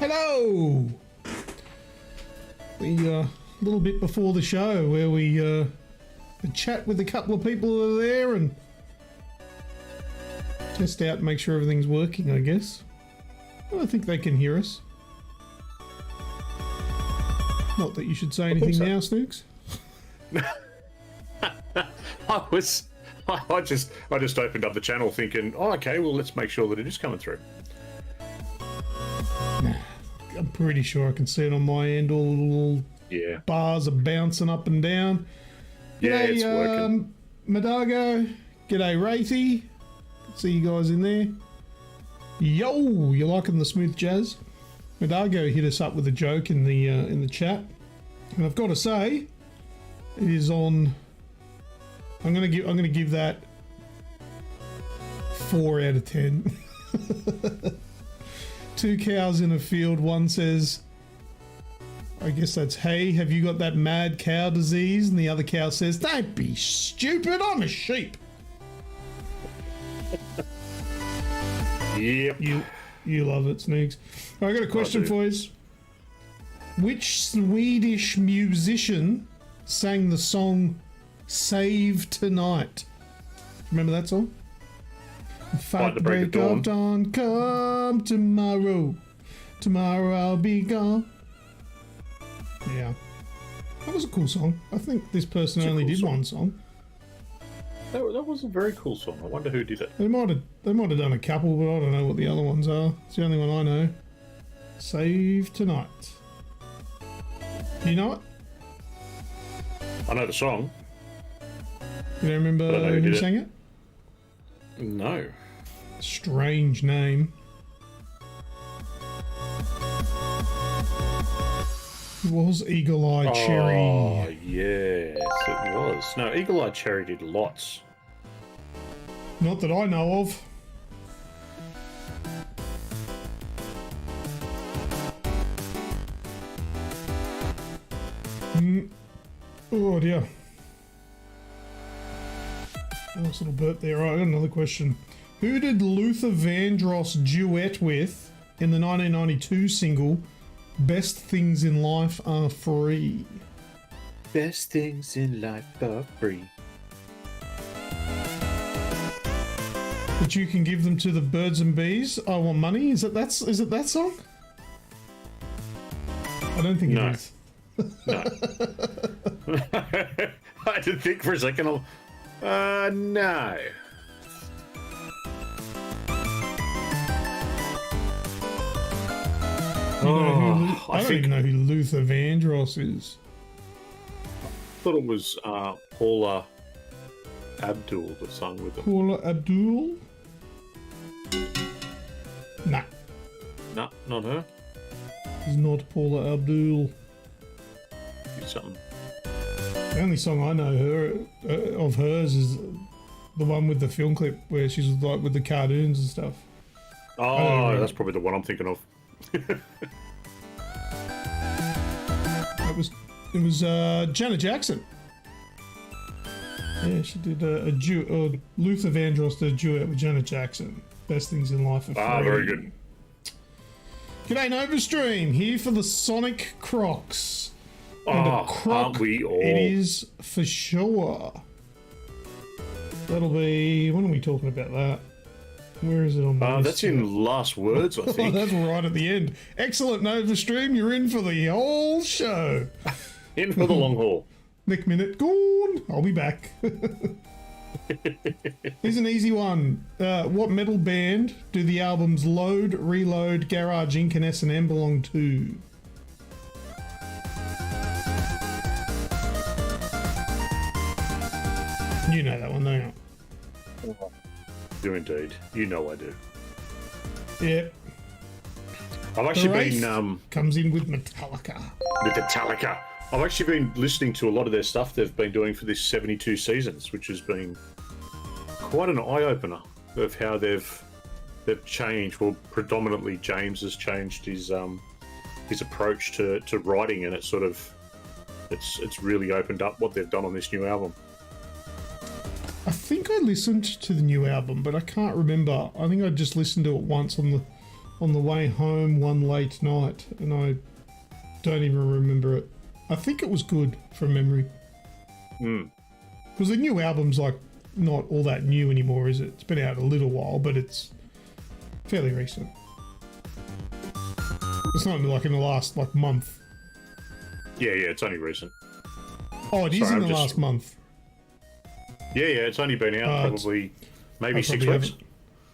Hello! A little bit before the show where we chat with a couple of people that are there and test out and make sure everything's working, I guess. Well, I think they can hear us. Not that you should say anything now, Snoogs. I just opened up the channel thinking, oh, okay, well, let's make sure that it is coming through. I'm pretty sure I can see it on my end. All the little bars are bouncing up and down. Yeah, G'day, it's working. Madago. G'day, Wraithy. See you guys in there. Yo, you liking the smooth jazz? Madago hit us up with a joke in the chat, and I've got to say, it is on. I'm gonna give that 4 out of 10. 2 cows in a field. One says, I guess that's, hey, have you got that mad cow disease? And the other cow says, don't be stupid, I'm a sheep. Yep. You love it, Snoogs. I got a question for you. Which Swedish musician sang the song Save Tonight? Remember that song? Fight the break of dawn, come tomorrow. Tomorrow I'll be gone. Yeah. That was a cool song. I think this person only did one song. That was a very cool song. I wonder who did it. They might have done a couple, but I don't know what the other ones are. It's the only one I know. Save Tonight. Do you know it? I know the song. You don't remember who sang it? No. Strange name. It was Eagle Eye Cherry. Oh, yes, it was. No, Eagle Eye Cherry did lots. Not that I know of. Oh dear. Nice little burp there. Right, I got another question. Who did Luther Vandross duet with in the 1992 single Best Things in Life Are Free? Best things in life are free. But you can give them to the birds and bees. I want money. Is it that song? I don't think it is. No. I had to think for a second. No. I don't even know who Luther Vandross is. I thought it was Paula Abdul that sung with them. Paula Abdul? Nah. No, not her. It's not Paula Abdul. Do something. The only song I know of hers is the one with the film clip where she's like with the cartoons and stuff. Oh, that's probably the one I'm thinking of. It was Janet Jackson. Yeah, she did a duet. Luther Vandross did a duet with Janet Jackson. Best Things in Life Are Free. Ah, very good. G'day, Novastream, here for the Sonic Crocs. And a Croc aren't we all? It is for sure. That'll be... When are we talking about that? Where is it on my list? That's in last words, I think. That's right at the end. Excellent, Novastream. You're in for the whole show. In for the long haul. Next minute, gone. I'll be back. Here's an easy one. What metal band do the albums Load, Reload, Garage Inc. and S&M belong to? You know that one, don't you? Do indeed. You know I do. Yep. I've actually been comes in with Metallica. I've actually been listening to a lot of their stuff they've been doing for this 72 seasons, which has been quite an eye-opener of how they've changed. Well, predominantly James has changed his approach to writing, and it's really opened up what they've done on this new album. I think I listened to the new album, but I can't remember. I think I just listened to it once on on the way home one late night, and I don't even remember it. I think it was good from memory. Because the new album's like not all that new anymore, is it? It's been out a little while, but it's fairly recent. It's not like in the last like month. Yeah, it's only recent. Oh, it is in the last month. Yeah, it's only been out probably maybe 6 weeks.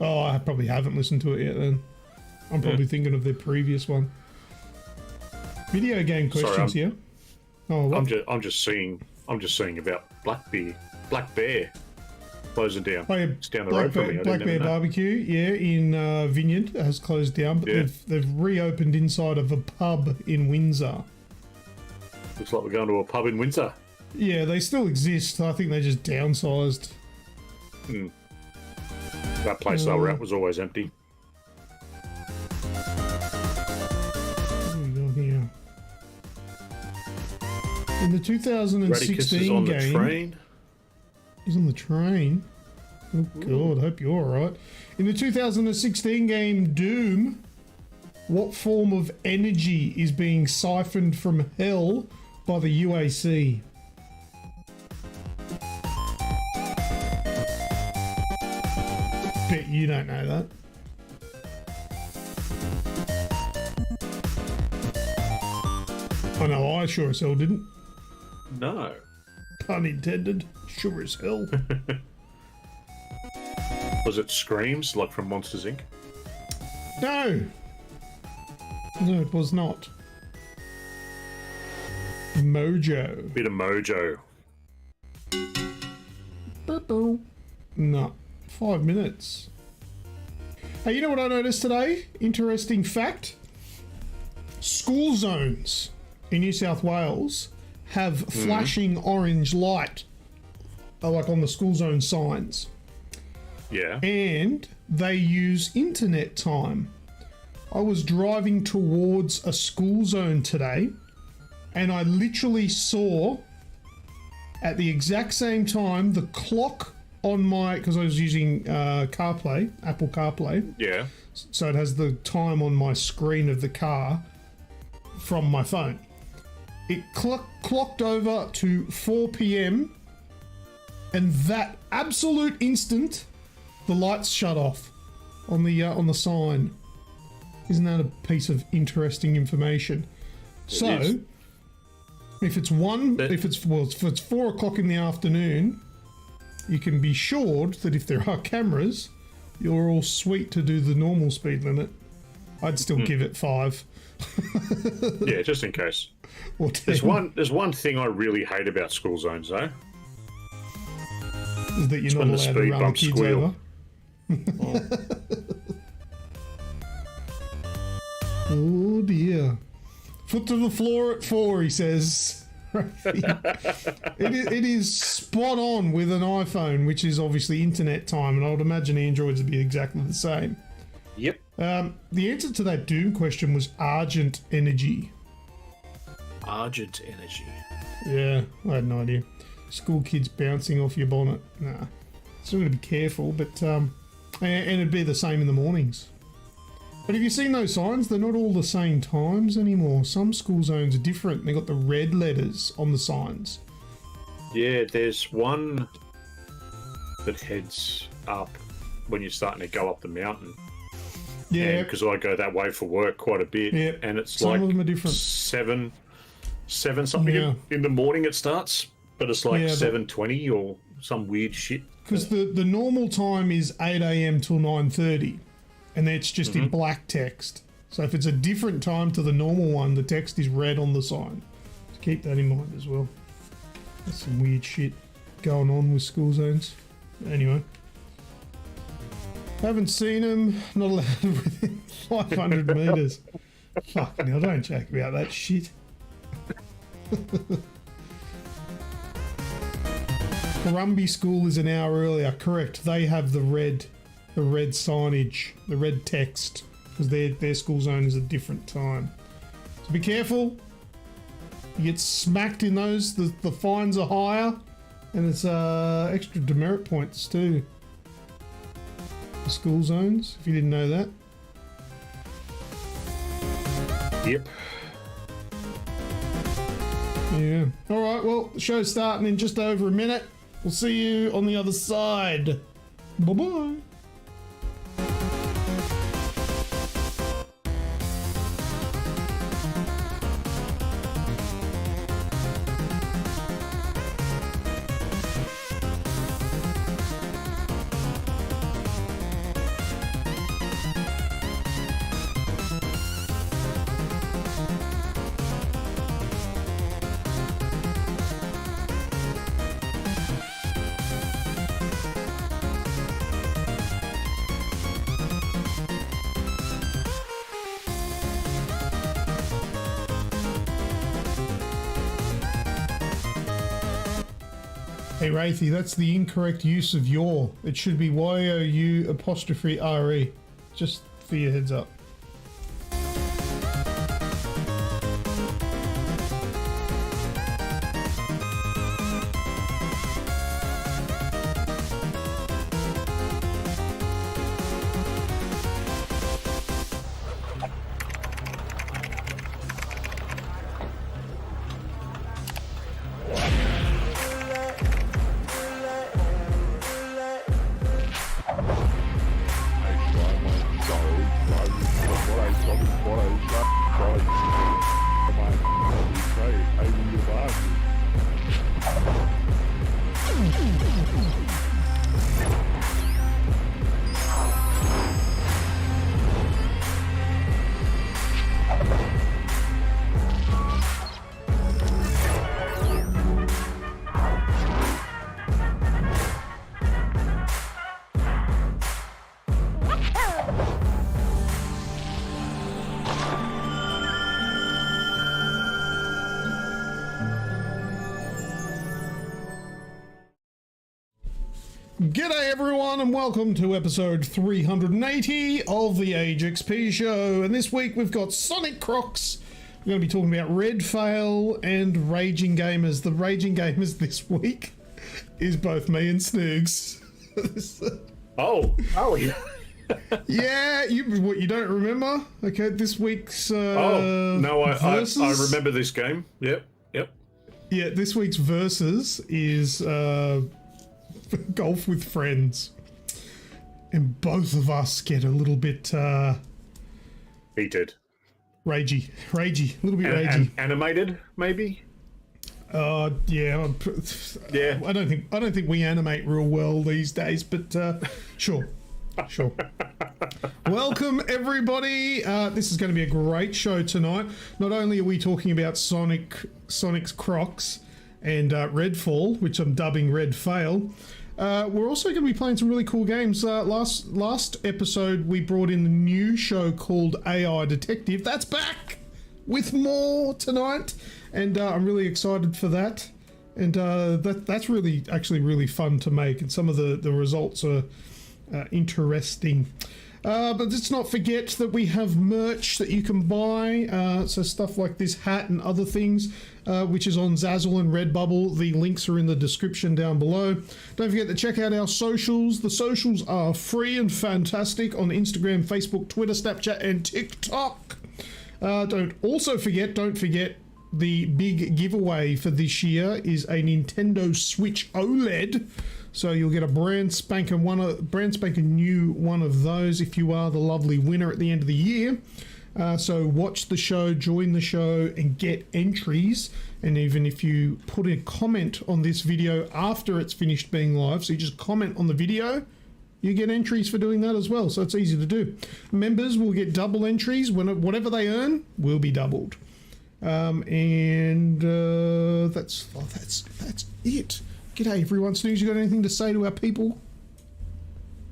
Oh, I probably haven't listened to it yet then. I'm probably thinking of their previous one. Video game questions here. Oh, what? I'm just seeing about Black Bear closing down. Oh, yeah, it's down the road from me. Black Bear Barbecue, in Vineyard has closed down, but they've reopened inside of a pub in Windsor. Looks like we're going to a pub in Windsor. Yeah, they still exist. I think they just downsized. That place they were at was always empty. What have we got here? In the 2016 is on game... the train. He's on the train? Oh, God, hope you're alright. In the 2016 game Doom, what form of energy is being siphoned from hell by the UAC? Bet you don't know that. I know I sure as hell didn't. No. Pun intended. Sure as hell. Was it Screams, like from Monsters, Inc.? No. No, it was not. Mojo. Bit of mojo. No. 5 minutes. Hey, you know what I noticed today? Interesting fact. School zones in New South Wales have flashing orange light, like on the school zone signs. Yeah. And they use internet time. I was driving towards a school zone today, and I literally saw at the exact same time the clock on my, because I was using CarPlay, Apple CarPlay. Yeah. So it has the time on my screen of the car from my phone. It clocked over to 4 p.m. and that absolute instant, the lights shut off on the sign. Isn't that a piece of interesting information? So, if it's 4 o'clock in the afternoon, you can be assured that if there are cameras, you're all sweet to do the normal speed limit. I'd still give it 5. Yeah, just in case. Or 10. There's one thing I really hate about school zones, though. Is that you're not allowed to run the kids squeal. over. Oh dear. Foot to the floor at 4, he says. It is spot on with an iPhone, which is obviously internet time, and I would imagine Androids would be exactly the same. Yep. The answer to that Doom question was Argent Energy. Argent Energy. Yeah, I had no idea. School kids bouncing off your bonnet. Nah. Still got to be careful, but and it'd be the same in the mornings. But have you seen those signs? They're not all the same times anymore. Some school zones are different. They got the red letters on the signs. Yeah, there's one that heads up when you're starting to go up the mountain. Yeah, because I go that way for work quite a bit. Yeah, and it's some like of them are different. 7 something in the morning it starts, but it's like 7:20 or some weird shit. Because the normal time is 8 a.m. till 9:30, and it's just in black text. So if it's a different time to the normal one, the text is red on the sign. So keep that in mind as well. That's some weird shit going on with school zones. Anyway. Haven't seen them. Not allowed within 500 metres. Fuck, now don't joke about that shit. Corumby School is an hour earlier. Correct. They have the red signage, the red text, because their school zone is a different time. So be careful. You get smacked in those. The fines are higher, and it's extra demerit points too. School zones, if you didn't know that. Yep. Yeah. All right. Well, the show's starting in just over a minute. We'll see you on the other side. Bye bye. Hey Wraithy, that's the incorrect use of your. It should be YOU''RE. Just for your heads up. G'day everyone and welcome to episode 380 of the AGExp Show, and this week we've got Sonic Crocs. We're going to be talking about Redfail and Raging Gamers. The Raging Gamers this week is both me and Snoogs. Oh yeah. Yeah, you don't remember? Okay, this week's I remember this game. Yep. Yeah, this week's versus is golf with friends, and both of us get a little bit heated, ragey, a little bit ragey, animated maybe. Yeah. I don't think we animate real well these days, but sure. Welcome everybody. This is going to be a great show tonight. Not only are we talking about Sonic's Crocs and Redfall, which I'm dubbing Redfail, we're also going to be playing some really cool games. Last episode we brought in the new show called AI Detective. That's back with more tonight, and I'm really excited for that. And that's really fun to make, and some of the results are interesting. But let's not forget that we have merch that you can buy, so stuff like this hat and other things, which is on Zazzle and Redbubble. The links are in the description down below. Don't forget to check out our socials. The socials are free and fantastic on Instagram, Facebook, Twitter, Snapchat and TikTok. Don't forget the big giveaway for this year is a Nintendo Switch OLED. So you'll get a brand spanking new one of those if you are the lovely winner at the end of the year. So watch the show, join the show, and get entries. And even if you put a comment on this video after it's finished being live, so you just comment on the video, you get entries for doing that as well. So it's easy to do. Members will get double entries. Whatever they earn will be doubled. That's it. G'day everyone. Snooze, you got anything to say to our people?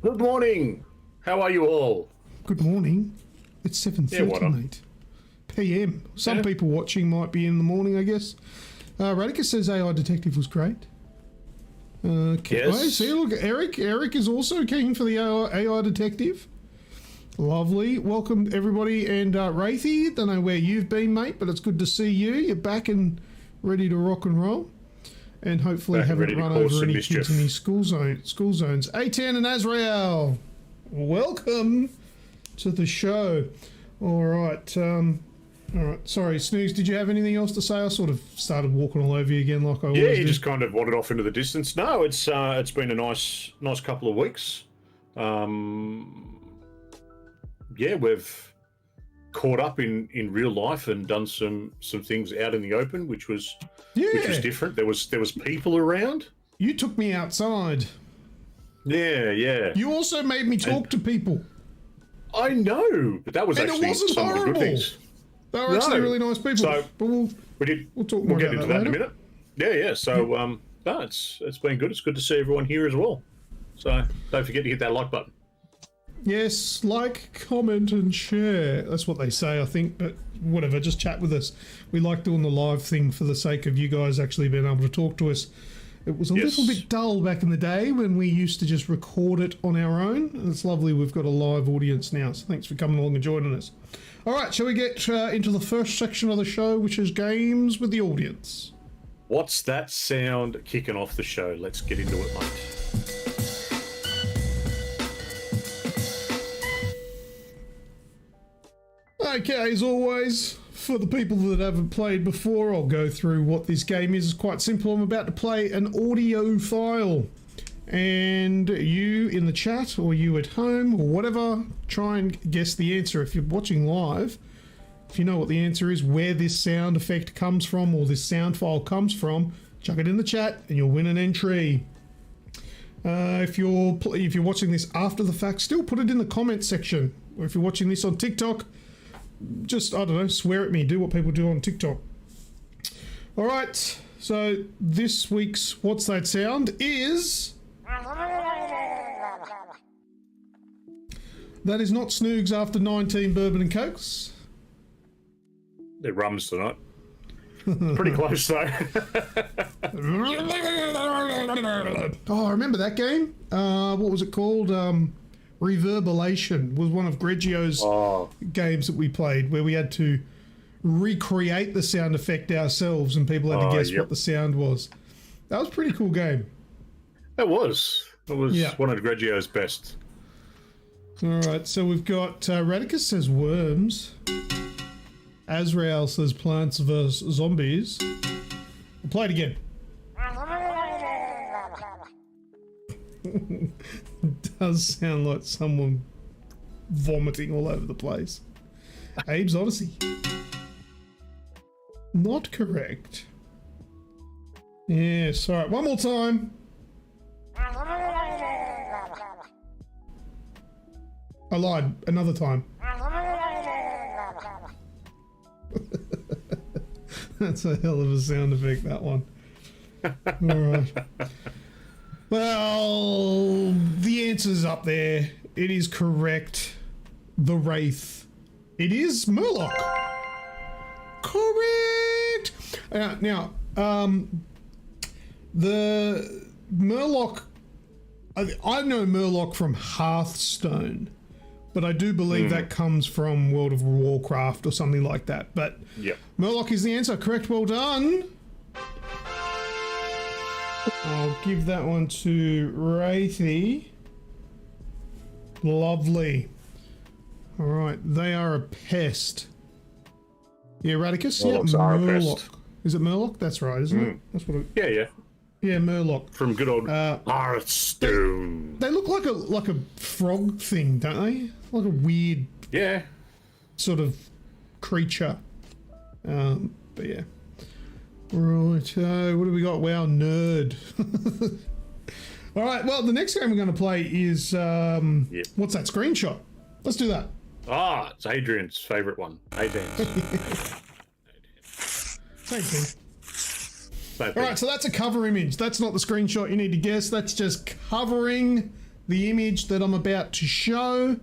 Good morning. How are you all? Good morning. It's 7:30, mate. PM. Some people watching might be in the morning, I guess. Radica says AI Detective was great. Yes. See, look, Eric is also keen for the AI Detective. Lovely. Welcome everybody. And Wraithy, don't know where you've been, mate, but it's good to see you. You're back and ready to rock and roll. And hopefully haven't run over any kids in these school zones. A10 and Azrael, welcome to the show. All right. All right. Sorry, Snooze, did you have anything else to say? I sort of started walking all over you again like I always Yeah, do. you just kind of wandered off into the distance. No, it's been a nice couple of weeks. Yeah, we've caught up in real life and done some things out in the open, which was different. There was people around. You took me outside. Yeah. You also made me talk to people. I know, but that was And actually it wasn't some horrible. of the good things. They were actually really nice people. So but we'll talk more we'll get about into that in a later. minute. Yeah. So no, it's been good. It's good to see everyone here as well. So don't forget to hit that like button. Yes, like, comment, and share. That's what they say, I think, but whatever, just chat with us. We like doing the live thing for the sake of you guys actually being able to talk to us. It was a little bit dull back in the day when we used to just record it on our own. And it's lovely we've got a live audience now, so thanks for coming along and joining us. All right, shall we get into the first section of the show, which is games with the audience? What's that sound kicking off the show? Let's get into it, mate. Okay, as always, for the people that haven't played before, I'll go through what this game is. It's quite simple. I'm about to play an audio file. And you in the chat, or you at home, or whatever, try and guess the answer. If you're watching live, if you know what the answer is, where this sound effect comes from, or this sound file comes from, chuck it in the chat and you'll win an entry. If you're watching this after the fact, still put it in the comments section. Or if you're watching this on TikTok, just, I don't know, swear at me, do what people do on TikTok. All right, so this week's What's That Sound is... That is not Snoogs after 19 bourbon and cokes. They're rums tonight. Pretty close, though. Oh, I remember that game. What was it called? Reverberation was one of Greggio's games that we played, where we had to recreate the sound effect ourselves and people had to guess what the sound was. That was a pretty cool game. It was one of Greggio's best. All right, so we've got Radicus says worms. Azrael says plants vs zombies. We'll play it again. Does sound like someone vomiting all over the place. Abe's Odyssey. Not correct. Yes, alright, one more time. I lied, another time. That's a hell of a sound effect, that one. Alright. Well, the answer's up there. It is correct. The Wraith. It is Murloc. Correct! Now, the Murloc... I know Murloc from Hearthstone, but I do believe that comes from World of Warcraft or something like that. But Murloc is the answer. Correct, well done. I'll give that one to Wraithy. Lovely. All right, they are a pest. Yeah, Radicus? Murlocs are a pest. Is it Murloc? That's right, isn't it? That's what it... Yeah. Yeah, Murloc. From good old Hearthstone. They look like a frog thing, don't they? Like a weird sort of creature. But yeah. Right, what do we got? Wow, nerd. All right, well, the next game we're going to play is, what's that, Screenshot? Let's do that. It's Adrian's favourite one. Adrian's. Same thing. All right, so that's a cover image. That's not the screenshot you need to guess. That's just covering the image that I'm about to show.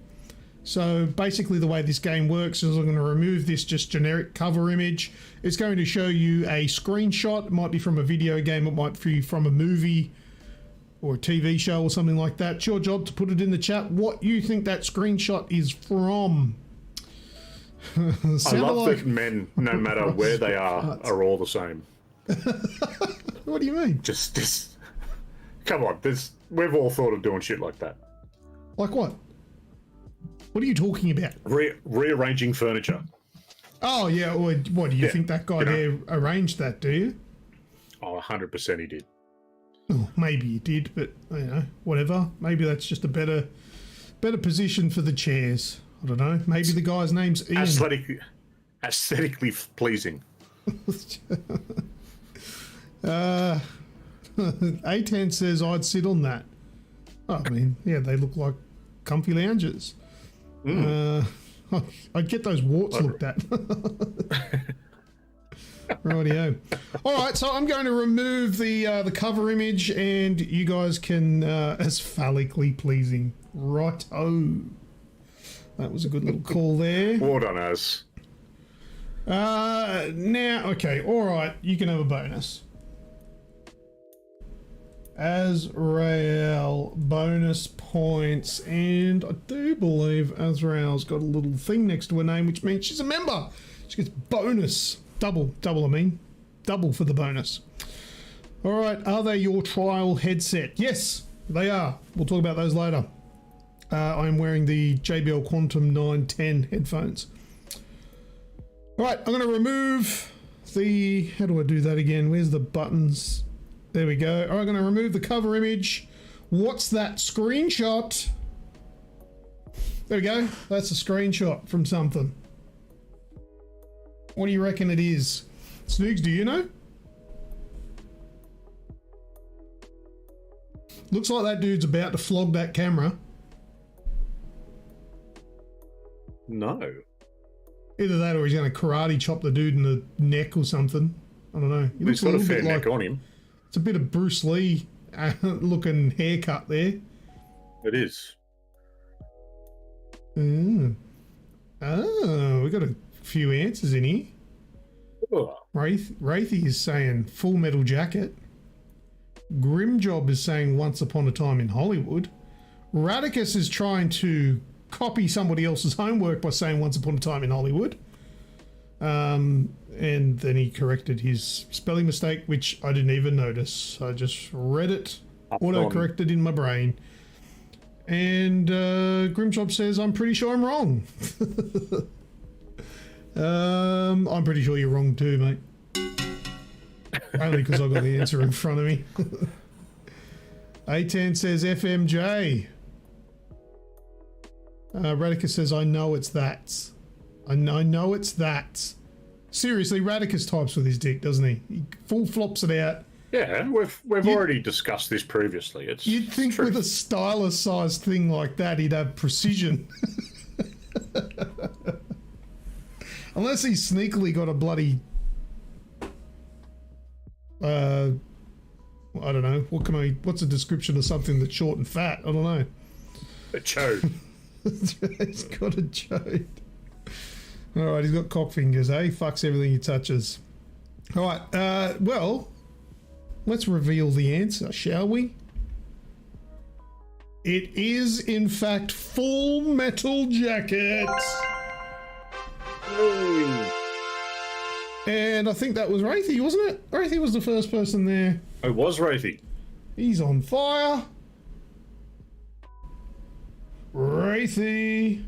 So basically the way this game works is I'm going to remove this just generic cover image. It's going to show you a screenshot. It might be from a video game. It might be from a movie or a TV show or something like that. It's your job to put it in the chat what you think that screenshot is from. I love that men, no matter where they are all the same. What do you mean? Just come on. We've all thought of doing shit like that. Like what? What are you talking about? Rearranging furniture. Oh, yeah. Well, what, do you think that guy there arranged that, do you? Oh, 100% he did. Oh, maybe he did, but, whatever. Maybe that's just a better position for the chairs. I don't know. Maybe the guy's name's Ian. Aesthetically pleasing. A10 says I'd sit on that. Oh, I mean, yeah, they look like comfy lounges. I'd get those warts looked at. Rightio. All right, so I'm going to remove the cover image, and you guys can as phallically pleasing. Righto. That was a good little call there. Well done, Az. Now, okay, all right, you can have a bonus. Azrael bonus points, and I do believe Azrael's got a little thing next to her name, which means she's a member. She gets bonus. Double for the bonus. All right, are they your trial headset? Yes, they are. We'll talk about those later. I'm wearing the JBL Quantum 910 headphones. All right, I'm going to remove the... How do I do that again? Where's the buttons? There we go. All right, I'm going to remove the cover image. What's that screenshot? There we go. That's a screenshot from something. What do you reckon it is? Snoogs, do you know? Looks like that dude's about to flog that camera. No. Either that or he's going to karate chop the dude in the neck or something. I don't know. He's got a fair neck on him. It's a bit of Bruce Lee looking haircut there. It is. Oh, we got a few answers in here. Oh. Wraithy is saying Full Metal Jacket. Grimjob is saying Once Upon a Time in Hollywood. Radicus is trying to copy somebody else's homework by saying Once Upon a Time in Hollywood. And then he corrected his spelling mistake, which I didn't even notice. I just read it, auto-corrected in my brain. And Grimjob says, I'm pretty sure I'm wrong. I'm pretty sure you're wrong too, mate. Only because I've got the answer in front of me. A10 says FMJ. Radicus says, I know it's that. I know it's that. Seriously, Radicus types with his dick, doesn't he? He full flops it out. Yeah, we've already discussed this previously. You'd think with a stylus-sized thing like that, he'd have precision. Unless he's sneakily got a bloody... I don't know. What's a description of something that's short and fat? I don't know. A chode. He's got a chode. All right, he's got cock fingers, eh? Fucks everything he touches. All right, well, let's reveal the answer, shall we? It is, in fact, Full Metal Jacket. And I think that was Wraithy, wasn't it? Wraithy was the first person there. It was Wraithy. He's on fire. Wraithy.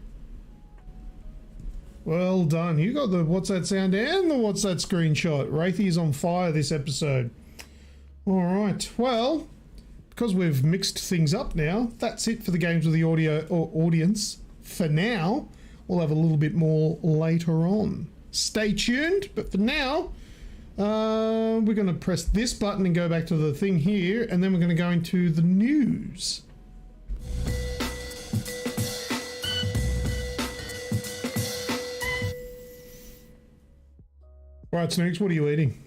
Well done. You got the what's that sound and the what's that screenshot. Wraithy's on fire this episode. All right. Well, because we've mixed things up now, that's it for the Games with the Audio audience. For now, we'll have a little bit more later on. Stay tuned. But for now, we're going to press this button and go back to the thing here, and then we're going to go into the news. Right, Snooks, what are you eating?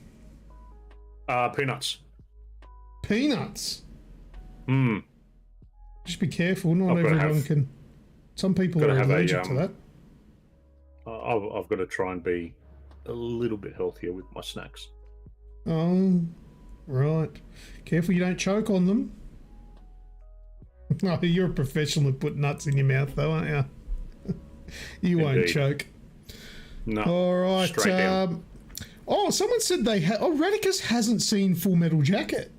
Peanuts. Peanuts? Just be careful, not I've everyone can... Some people are allergic to that. I've got to try and be a little bit healthier with my snacks. Oh, right. Careful you don't choke on them. Oh, you're a professional at putting nuts in your mouth, though, aren't you? You won't choke. No. All right. Straight down. Oh, someone said Radicus hasn't seen Full Metal Jacket.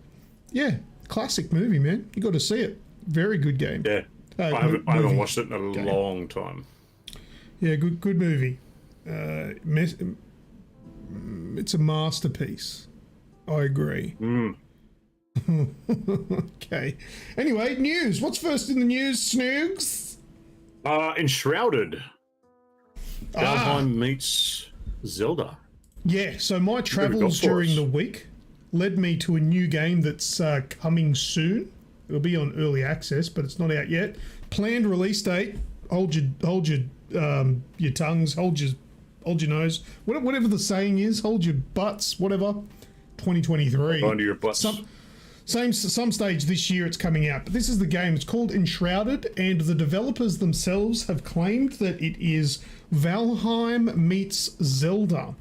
Yeah, classic movie, man. You got to see it. Very good game. Yeah, I haven't watched it in a long time. Yeah, good movie. it's a masterpiece. I agree. Okay. Anyway, news. What's first in the news, Snoogs? Enshrouded. Valheim meets Zelda. Yeah, so my travels during the week led me to a new game that's coming soon. It'll be on early access, but it's not out yet. Planned release date. Hold your tongues. Hold your nose. Whatever the saying is. Hold your butts. Whatever. 2023. Under your butts. Some stage this year it's coming out. But this is the game. It's called Enshrouded, and the developers themselves have claimed that it is Valheim meets Zelda.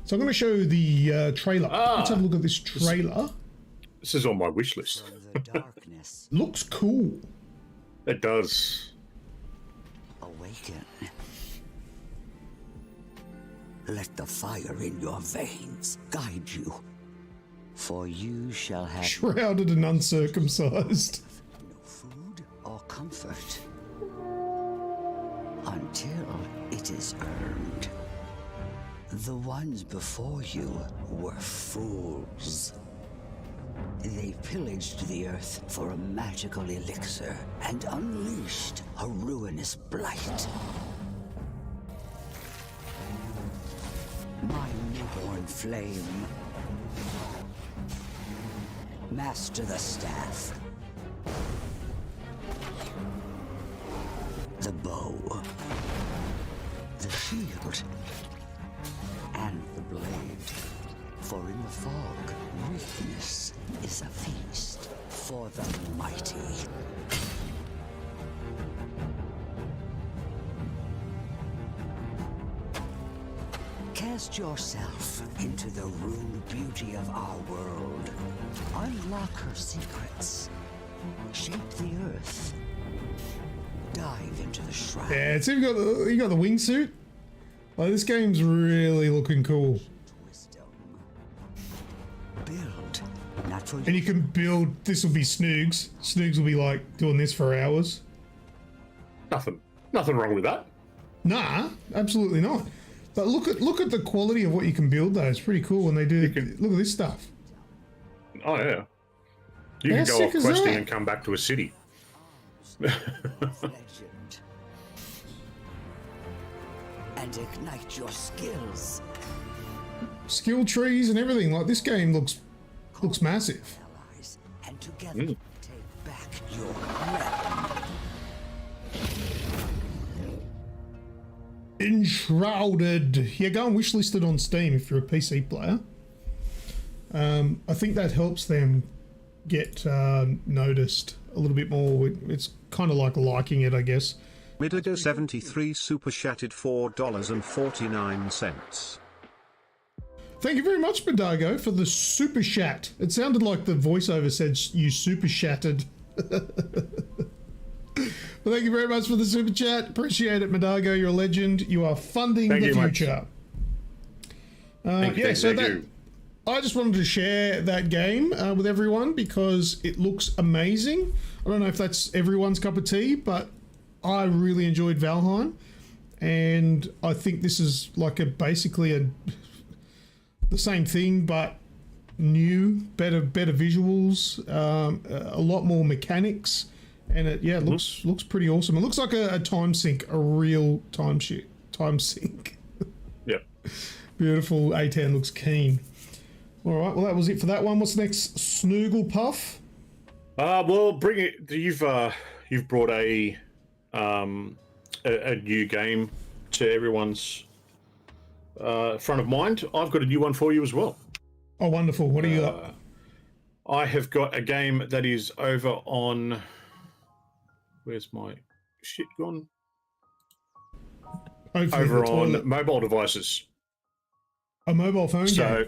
So I'm going to show you the trailer. Let's have a look at this trailer. This is on my wish list. Looks cool. It does. Awaken. Let the fire in your veins guide you, for you shall have Shrouded and uncircumcised. no food or comfort until it is earned. The ones before you were fools. They pillaged the earth for a magical elixir and unleashed a ruinous blight. My newborn flame. Master the staff. The bow. The shield. And the blade. For in the fog, weakness is a feast for the mighty. Cast yourself into the rude beauty of our world. Unlock her secrets. Shape the earth. Dive into the shrine. Yeah, it's even got you got the wingsuit. Like, this game's really looking cool. Build, not for And you can build. This will be Snoogs. Snoogs will be like doing this for hours. Nothing wrong with that. Nah, absolutely not. But look at the quality of what you can build though. It's pretty cool when they do. Look at this stuff. Oh yeah. You How can go sick off is questing that? and come back to a city. legend. And ignite your skills. Skill trees and everything. Like, this game looks massive. Allies, and together take back your realm. Enshrouded. Yeah, go and wishlisted on Steam if you're a PC player. I think that helps them get noticed a little bit more. It's kind of like liking it, I guess. Midigo 73 super chatted $4.49. Thank you very much, Midago, for the super chat. It sounded like the voiceover said you super chatted. Well, thank you very much for the super chat. Appreciate it, Midago. You're a legend. You are funding the future. I just wanted to share that game with everyone because it looks amazing. I don't know if that's everyone's cup of tea, but I really enjoyed Valheim, and I think this is like basically the same thing, but new, better visuals, a lot more mechanics, and it looks pretty awesome. It looks like a time sink, a real time sink. Yep. Beautiful. A10 looks keen. All right, well that was it for that one. What's next, Snoogle Puff? Well, bring it. You've brought a new game to everyone's front of mind. I've got a new one for you as well. Oh, wonderful. What do you got? I have got a game that is over on... Where's my shit gone? Over on mobile devices. A mobile phone game?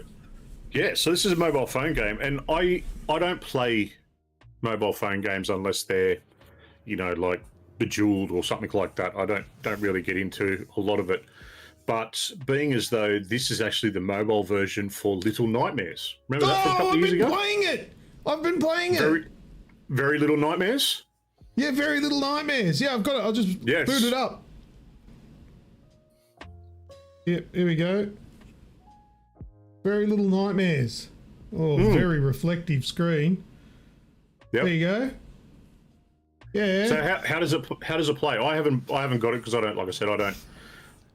Yeah, so this is a mobile phone game, and I don't play mobile phone games unless they're, like Bejeweled or something like that. I don't really get into a lot of it. But being as though this is actually the mobile version for Little Nightmares. Remember that from a couple of years ago? I've been playing it. Very Little Nightmares? Yeah, Very Little Nightmares. Yeah, I've got it. I'll just boot it up. Yep, here we go. Very Little Nightmares. Oh, very reflective screen. Yep. There you go. Yeah. So how does it play? I haven't got it because I don't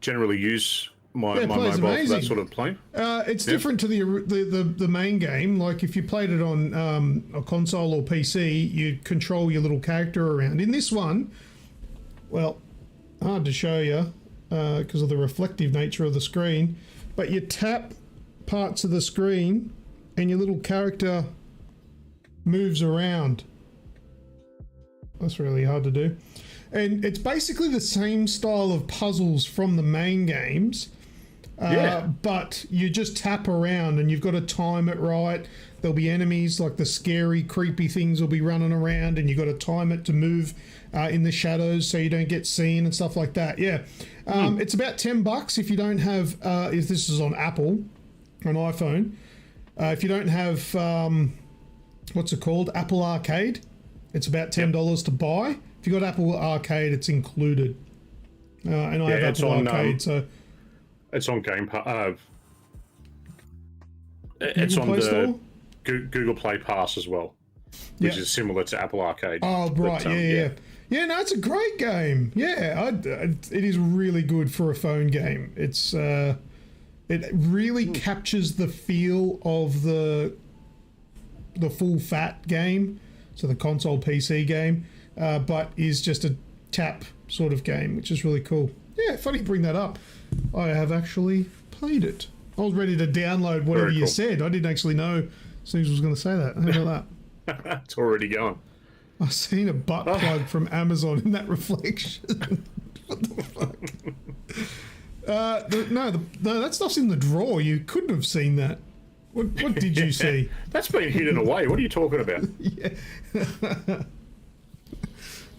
generally use my mobile for that sort of play. It's different to the main game. Like if you played it on a console or PC, you control your little character around. In this one, well, hard to show you because of the reflective nature of the screen, but you tap parts of the screen and your little character moves around. That's really hard to do. And it's basically the same style of puzzles from the main games. But you just tap around and you've got to time it right. There'll be enemies, like the scary, creepy things will be running around, and you've got to time it to move in the shadows so you don't get seen and stuff like that. Yeah. It's about $10 if you don't have, if this is on Apple, on iPhone. If you don't have, what's it called? Apple Arcade. It's about $10 to buy. If you got Apple Arcade, it's included. And I have Apple Arcade, so... It's on Game Pass. It's on Play the Store? Google Play Pass as well, which is similar to Apple Arcade. Oh, right, yeah. Yeah, no, it's a great game. Yeah, it is really good for a phone game. It's it really captures the feel of the full fat game, so the console PC game, but is just a tap sort of game, which is really cool. Yeah, funny you bring that up. I have actually played it. I was ready to download whatever you said. I didn't actually know Snoogs was going to say that. How about that? It's already going. I've seen a butt plug from Amazon in that reflection. What the fuck? No, that stuff's in the drawer. You couldn't have seen that. What did you see? That's been hidden away. What are you talking about? Yeah.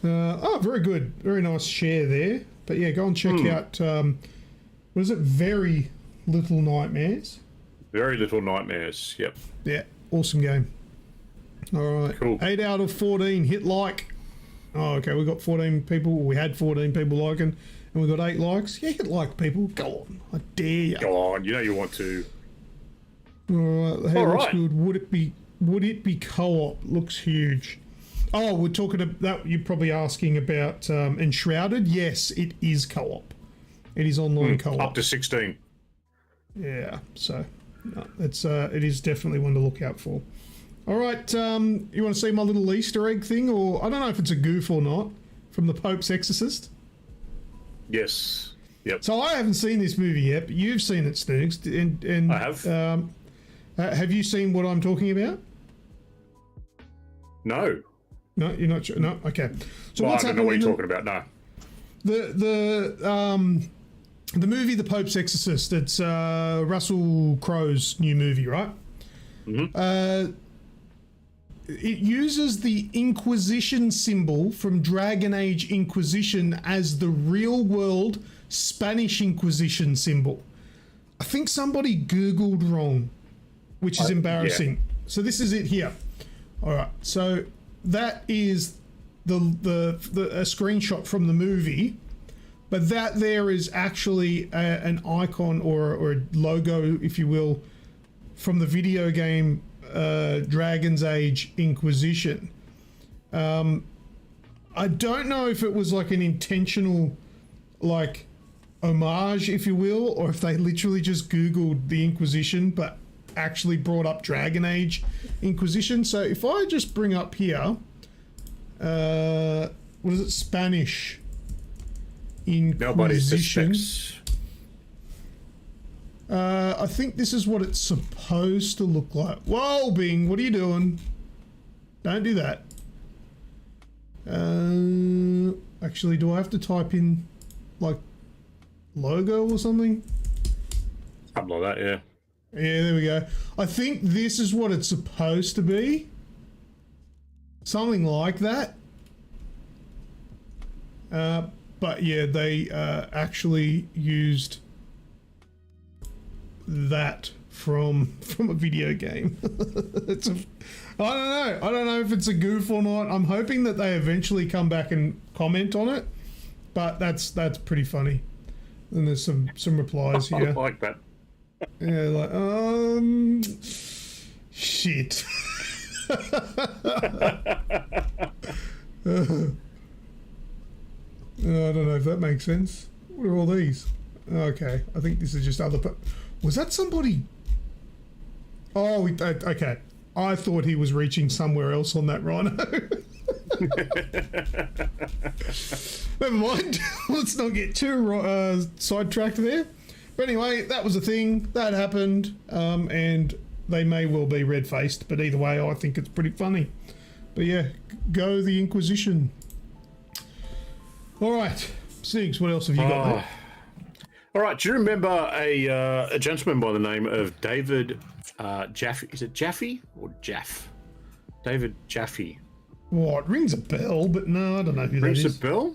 Very good. Very nice share there. But yeah, go and check out, what is it? Very Little Nightmares. Very Little Nightmares, yep. Yeah, awesome game. All right. Cool. 8 out of 14 hit like. Oh, okay, we got 14 people. We had 14 people liking, and we got 8 likes. Yeah, hit like, people. Go on. I dare you. Go on. You know you want to. All right. Hey, looks good. Would it be co-op? Looks huge. Oh, we're talking about, you're probably asking about Enshrouded. Yes, it is co-op. It is online co-op. Up to 16. Yeah, so no, it is definitely one to look out for. All right, you want to see my little Easter egg thing, or I don't know if it's a goof or not, from the Pope's Exorcist? Yes. Yep. So I haven't seen this movie yet, but you've seen it, Snoogs. And I have. Have you seen what I'm talking about? No. No, you're not sure. No, okay. So what's happening? I don't know what you're talking about. No. The movie The Pope's Exorcist. It's Russell Crowe's new movie, right? Mm-hmm. It uses the Inquisition symbol from Dragon Age Inquisition as the real-world Spanish Inquisition symbol. I think somebody Googled wrong, which is embarrassing. Yeah. So this is it here. All right. So that is a screenshot from the movie, but that there is actually an icon or a logo, if you will, from the video game Dragon's Age Inquisition. I don't know if it was like an intentional like homage, if you will, or if they literally just Googled the Inquisition but actually brought up Dragon Age Inquisition. So if I just bring up here, what is it? Spanish Inquisition. I think this is what it's supposed to look like. Whoa, Bing, what are you doing? Don't do that. Actually, do I have to type in like logo or something? Something like that, yeah. Yeah, there we go. I think this is what it's supposed to be. Something like that. But yeah, they actually used that from a video game. I don't know if it's a goof or not. I'm hoping that they eventually come back and comment on it, but that's pretty funny. And there's some replies I here. like that. Yeah, like, shit. I don't know if that makes sense. What are all these? Okay, I think this is just other... Was that somebody? Oh, okay. I thought he was reaching somewhere else on that rhino. Never mind. Let's not get too sidetracked there. But anyway, that was a thing. That happened. And they may well be red-faced. But either way, I think it's pretty funny. But yeah, go the Inquisition. All right. Snoogs, what else have you got there? All right. Do you remember a gentleman by the name of David Jaffe? Is it Jaffe or Jaff? David Jaffe. What? Rings a bell, but no, I don't know who that is. Rings a bell?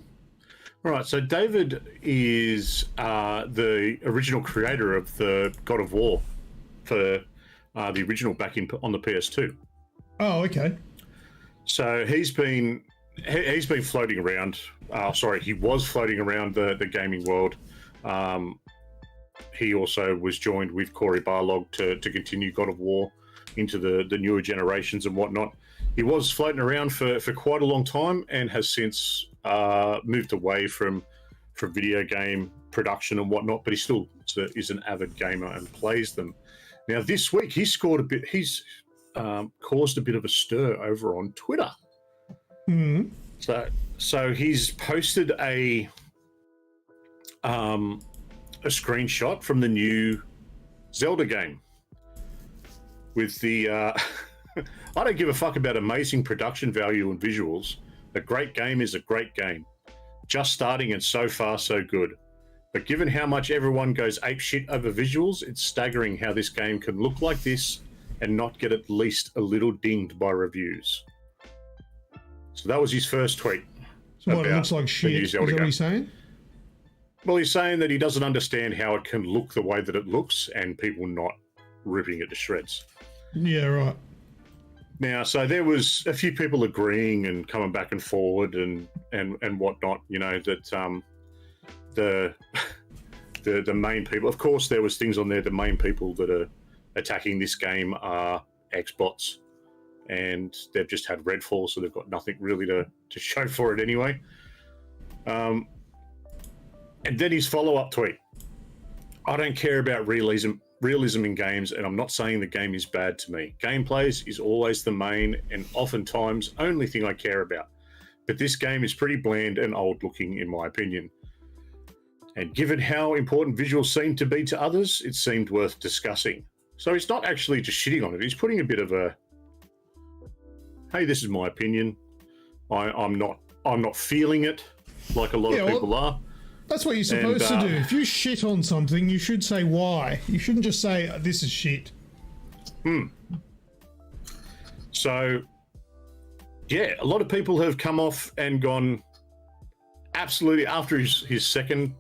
All right. So David is the original creator of the God of War for the original back on the PS2. Oh, okay. So he's been floating around. He was floating around the gaming world. He also was joined with Corey Barlog to continue God of War into the newer generations and whatnot. He was floating around for quite a long time and has since moved away from video game production and whatnot, but he still is an avid gamer and plays them. Now, this week, he's caused a bit of a stir over on Twitter. Mm-hmm. So he's posted a screenshot from the new Zelda game with the I don't give a fuck about amazing production value and visuals. A great game is a great game. Just starting and so far so good. But given how much everyone goes apeshit over visuals, it's staggering how this game can look like this and not get at least a little dinged by reviews. So that was his first tweet. So what, it looks like shit? Is that what he's saying? Well, he's saying that he doesn't understand how it can look the way that it looks and people not ripping it to shreds. Yeah, right. Now, so there was a few people agreeing and coming back and forward and whatnot, you know, that the main people, of course, there was things on there, the main people that are attacking this game are Xbots, and they've just had Redfail, so they've got nothing really to show for it anyway. And then his follow-up tweet. I don't care about realism in games, and I'm not saying the game is bad to me. Gameplays is always the main and oftentimes only thing I care about. But this game is pretty bland and old-looking, in my opinion. And given how important visuals seem to be to others, it seemed worth discussing. So he's not actually just shitting on it. He's putting a bit of a, hey, this is my opinion. I'm not feeling it like a lot of people are. That's what you're supposed to do. If you shit on something, you should say why. You shouldn't just say, this is shit. So, yeah, a lot of people have come off and gone absolutely after his second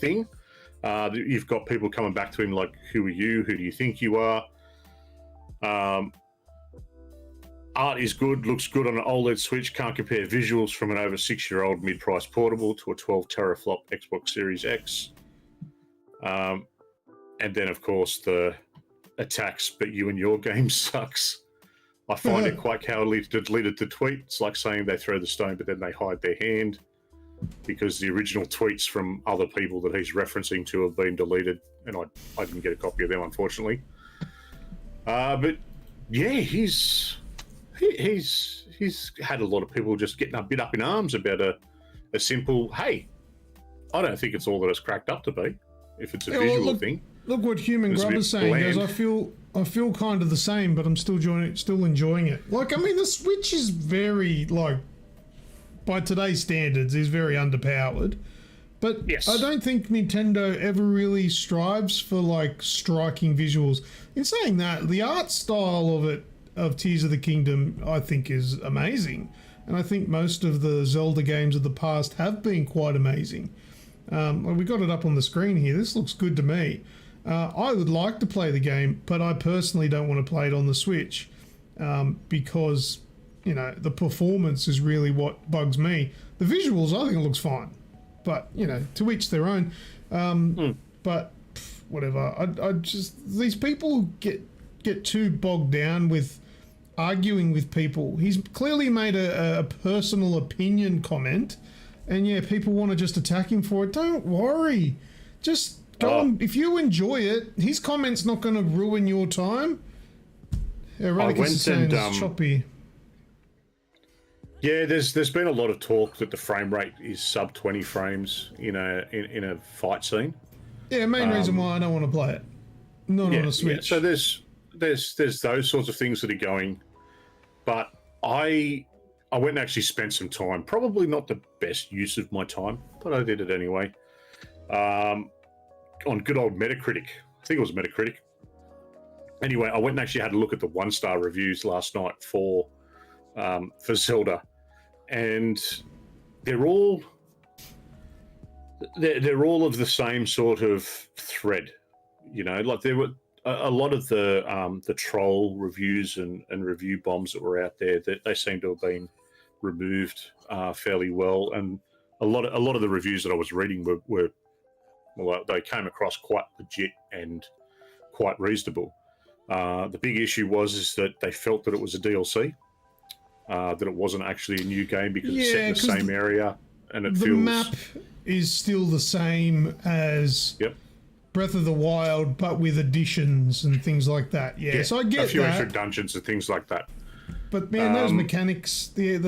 thing. You've got people coming back to him like, who are you? Who do you think you are? Art is good, looks good on an OLED Switch, can't compare visuals from an over 6-year-old mid-price portable to a 12 teraflop Xbox Series X. And then, of course, the attacks, but you and your game sucks. I find it quite cowardly to delete the tweet. It's like saying they throw the stone, but then they hide their hand, because the original tweets from other people that he's referencing to have been deleted, and I didn't get a copy of them, unfortunately. But yeah, he's had a lot of people just getting a bit up in arms about a simple, hey, I don't think it's all that it's cracked up to be, if it's a visual thing. Look what Human Grub is saying. He goes, I feel kind of the same, but I'm still enjoying it. Like, I mean, the Switch is very, like, by today's standards, is very underpowered. But yes. I don't think Nintendo ever really strives for, like, striking visuals. In saying that, the art style of it, of Tears of the Kingdom, I think is amazing. And I think most of the Zelda games of the past have been quite amazing. We got it up on the screen here. This looks good to me. I would like to play the game, but I personally don't want to play it on the Switch because, you know, the performance is really what bugs me. The visuals, I think it looks fine. but you know, to each their own. But whatever. I just, these people get too bogged down with arguing with people. He's clearly made a personal opinion comment, and yeah, people want to just attack him for it. Don't worry, just go on. If you enjoy it, his comment's not going to ruin your time. Yeah, Radicus is saying it's choppy. Yeah, there's been a lot of talk that the frame rate is sub 20 frames in a fight scene. Yeah, main reason why I don't want to play it. Not on a Switch. Yeah. So there's those sorts of things that are going, but I went and actually spent some time. Probably not the best use of my time, but I did it anyway. On good old Metacritic. I think it was Metacritic. Anyway, I went and actually had a look at the 1-star reviews last night for Zelda, and they're all of the same sort of thread. You know, like there were a lot of the troll reviews and review bombs that were out there, that they seem to have been removed fairly well, and a lot of the reviews that I was reading were they came across quite legit and quite reasonable. The big issue is that they felt that it was a DLC, that it wasn't actually a new game because it's set in the same area, and it feels... The map is still the same as Breath of the Wild, but with additions and things like that. Yeah, so I get a few that. extra dungeons and things like that. But man, those mechanics, the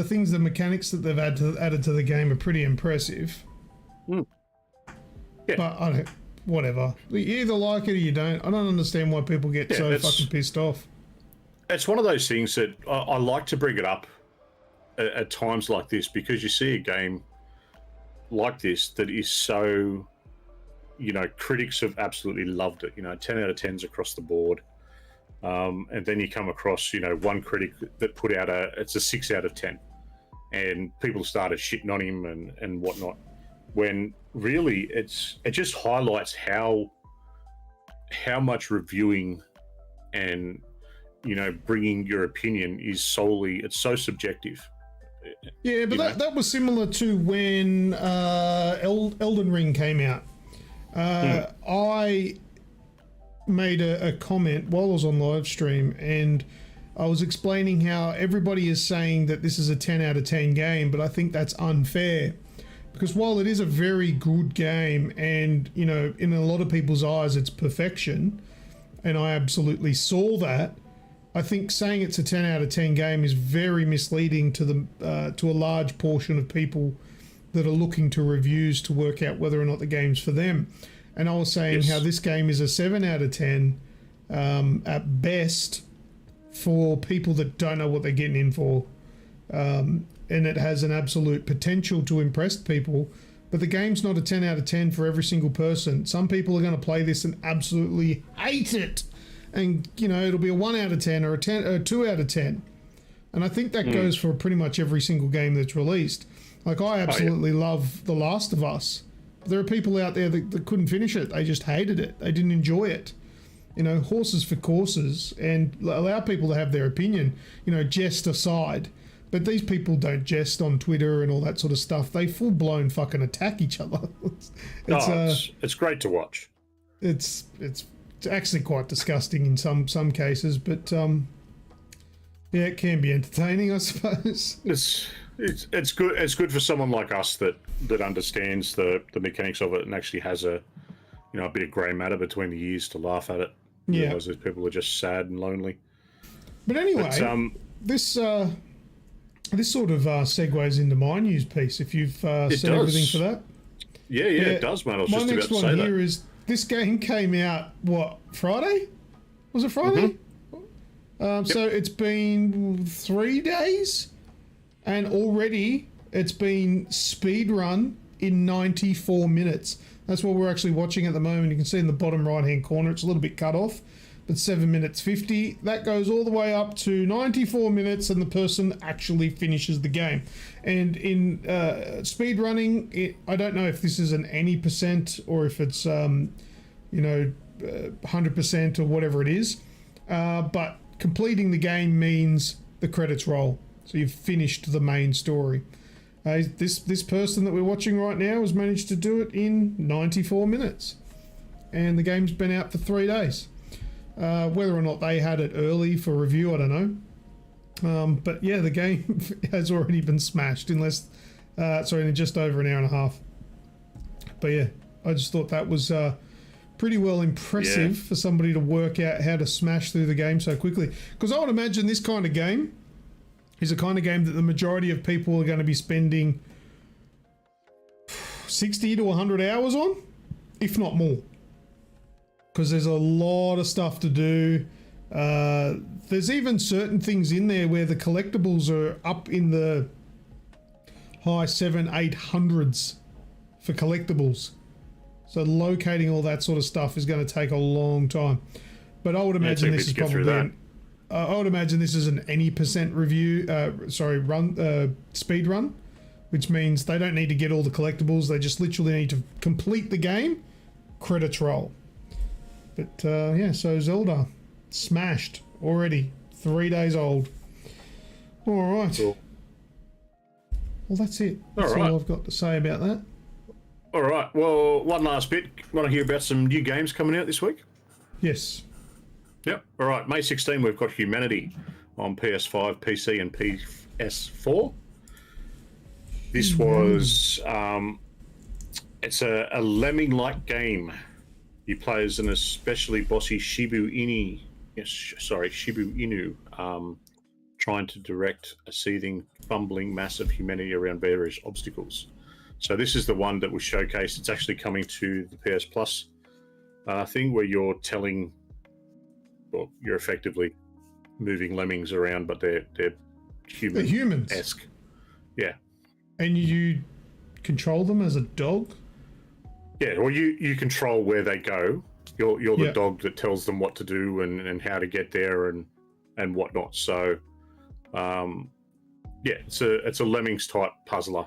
mechanics that they've added to the game are pretty impressive. Yeah. But I don't... Whatever. You either like it or you don't. I don't understand why people get so fucking pissed off. It's one of those things that I like to bring it up at times like this, because you see a game like this that is so, you know, critics have absolutely loved it. You know, 10 out of 10s across the board. And then you come across, you know, one critic that put out it's a 6 out of 10. And people started shitting on him and whatnot. When really it just highlights how much reviewing and, you know, bringing your opinion is it's so subjective. Yeah, but that was similar to when Elden Ring came out. I made a comment while I was on live stream, and I was explaining how everybody is saying that this is a 10 out of 10 game, but I think that's unfair. Because while it is a very good game, and, you know, in a lot of people's eyes it's perfection, and I absolutely saw that, I think saying it's a 10 out of 10 game is very misleading to a large portion of people that are looking to reviews to work out whether or not the game's for them. And I was saying how this game is a 7 out of 10 at best for people that don't know what they're getting in for. And it has an absolute potential to impress people, but the game's not a 10 out of 10 for every single person. Some people are going to play this and absolutely hate it, and, you know, it'll be a 1 out of 10 or a 2 out of 10. And I think that goes for pretty much every single game that's released. Like, I absolutely love The Last of Us. There are people out there that couldn't finish it. They just hated it. They didn't enjoy it. You know, horses for courses, and allow people to have their opinion, you know, jest aside. But these people don't jest on Twitter and all that sort of stuff. They full-blown fucking attack each other. It's great to watch. It's actually quite disgusting in some cases, but yeah, it can be entertaining, I suppose. It's good. It's good for someone like us that understands the mechanics of it and actually has a bit of grey matter between the ears to laugh at it. Yeah, because those people are just sad and lonely. But anyway, this sort of segues into my news piece, if you've said everything for that. Yeah, it does, man. I was just about to say that. My next one here is, this game came out, Friday? Was it Friday? Mm-hmm. So it's been 3 days, and already it's been speed run in 94 minutes. That's what we're actually watching at the moment. You can see in the bottom right-hand corner, it's a little bit cut off, but 7 minutes 50. That goes all the way up to 94 minutes, and the person actually finishes the game. And in speed running, I don't know if this is an any percent or if it's 100% or whatever it is. But completing the game means the credits roll, so you've finished the main story. This person that we're watching right now has managed to do it in 94 minutes, and the game's been out for 3 days. Whether or not they had it early for review, I don't know. But yeah, the game has already been smashed in in just over an hour and a half. But yeah, I just thought that was pretty well impressive for somebody to work out how to smash through the game so quickly. Because I would imagine this kind of game is a kind of game that the majority of people are going to be spending 60 to 100 hours on, if not more. Because there's a lot of stuff to do. There's even certain things in there where the collectibles are up in the high 700-800s for collectibles. So locating all that sort of stuff is going to take a long time. But I would imagine this is probably I would imagine this is an any percent review, speed run, which means they don't need to get all the collectibles. They just literally need to complete the game, credits roll. But yeah, so Zelda smashed already, 3 days old. All right. Cool. Well, that's it. That's all I've got to say about that. All right. Well, one last bit. Want to hear about some new games coming out this week? Yes. Yep. All right. May 16, we've got Humanity on PS5, PC, and PS4. This was it's a lemming-like game. You play as an especially bossy Shibu Inu, trying to direct a seething, fumbling mass of humanity around various obstacles. So this is the one that was showcased. It's actually coming to the PS Plus thing where you're telling, well, you're effectively moving lemmings around, but they're human. They're humans-esque. Yeah. And you control them as a dog? Yeah, well, you control where they go. You're the dog that tells them what to do and how to get there and whatnot. So, yeah, it's a Lemmings type puzzler,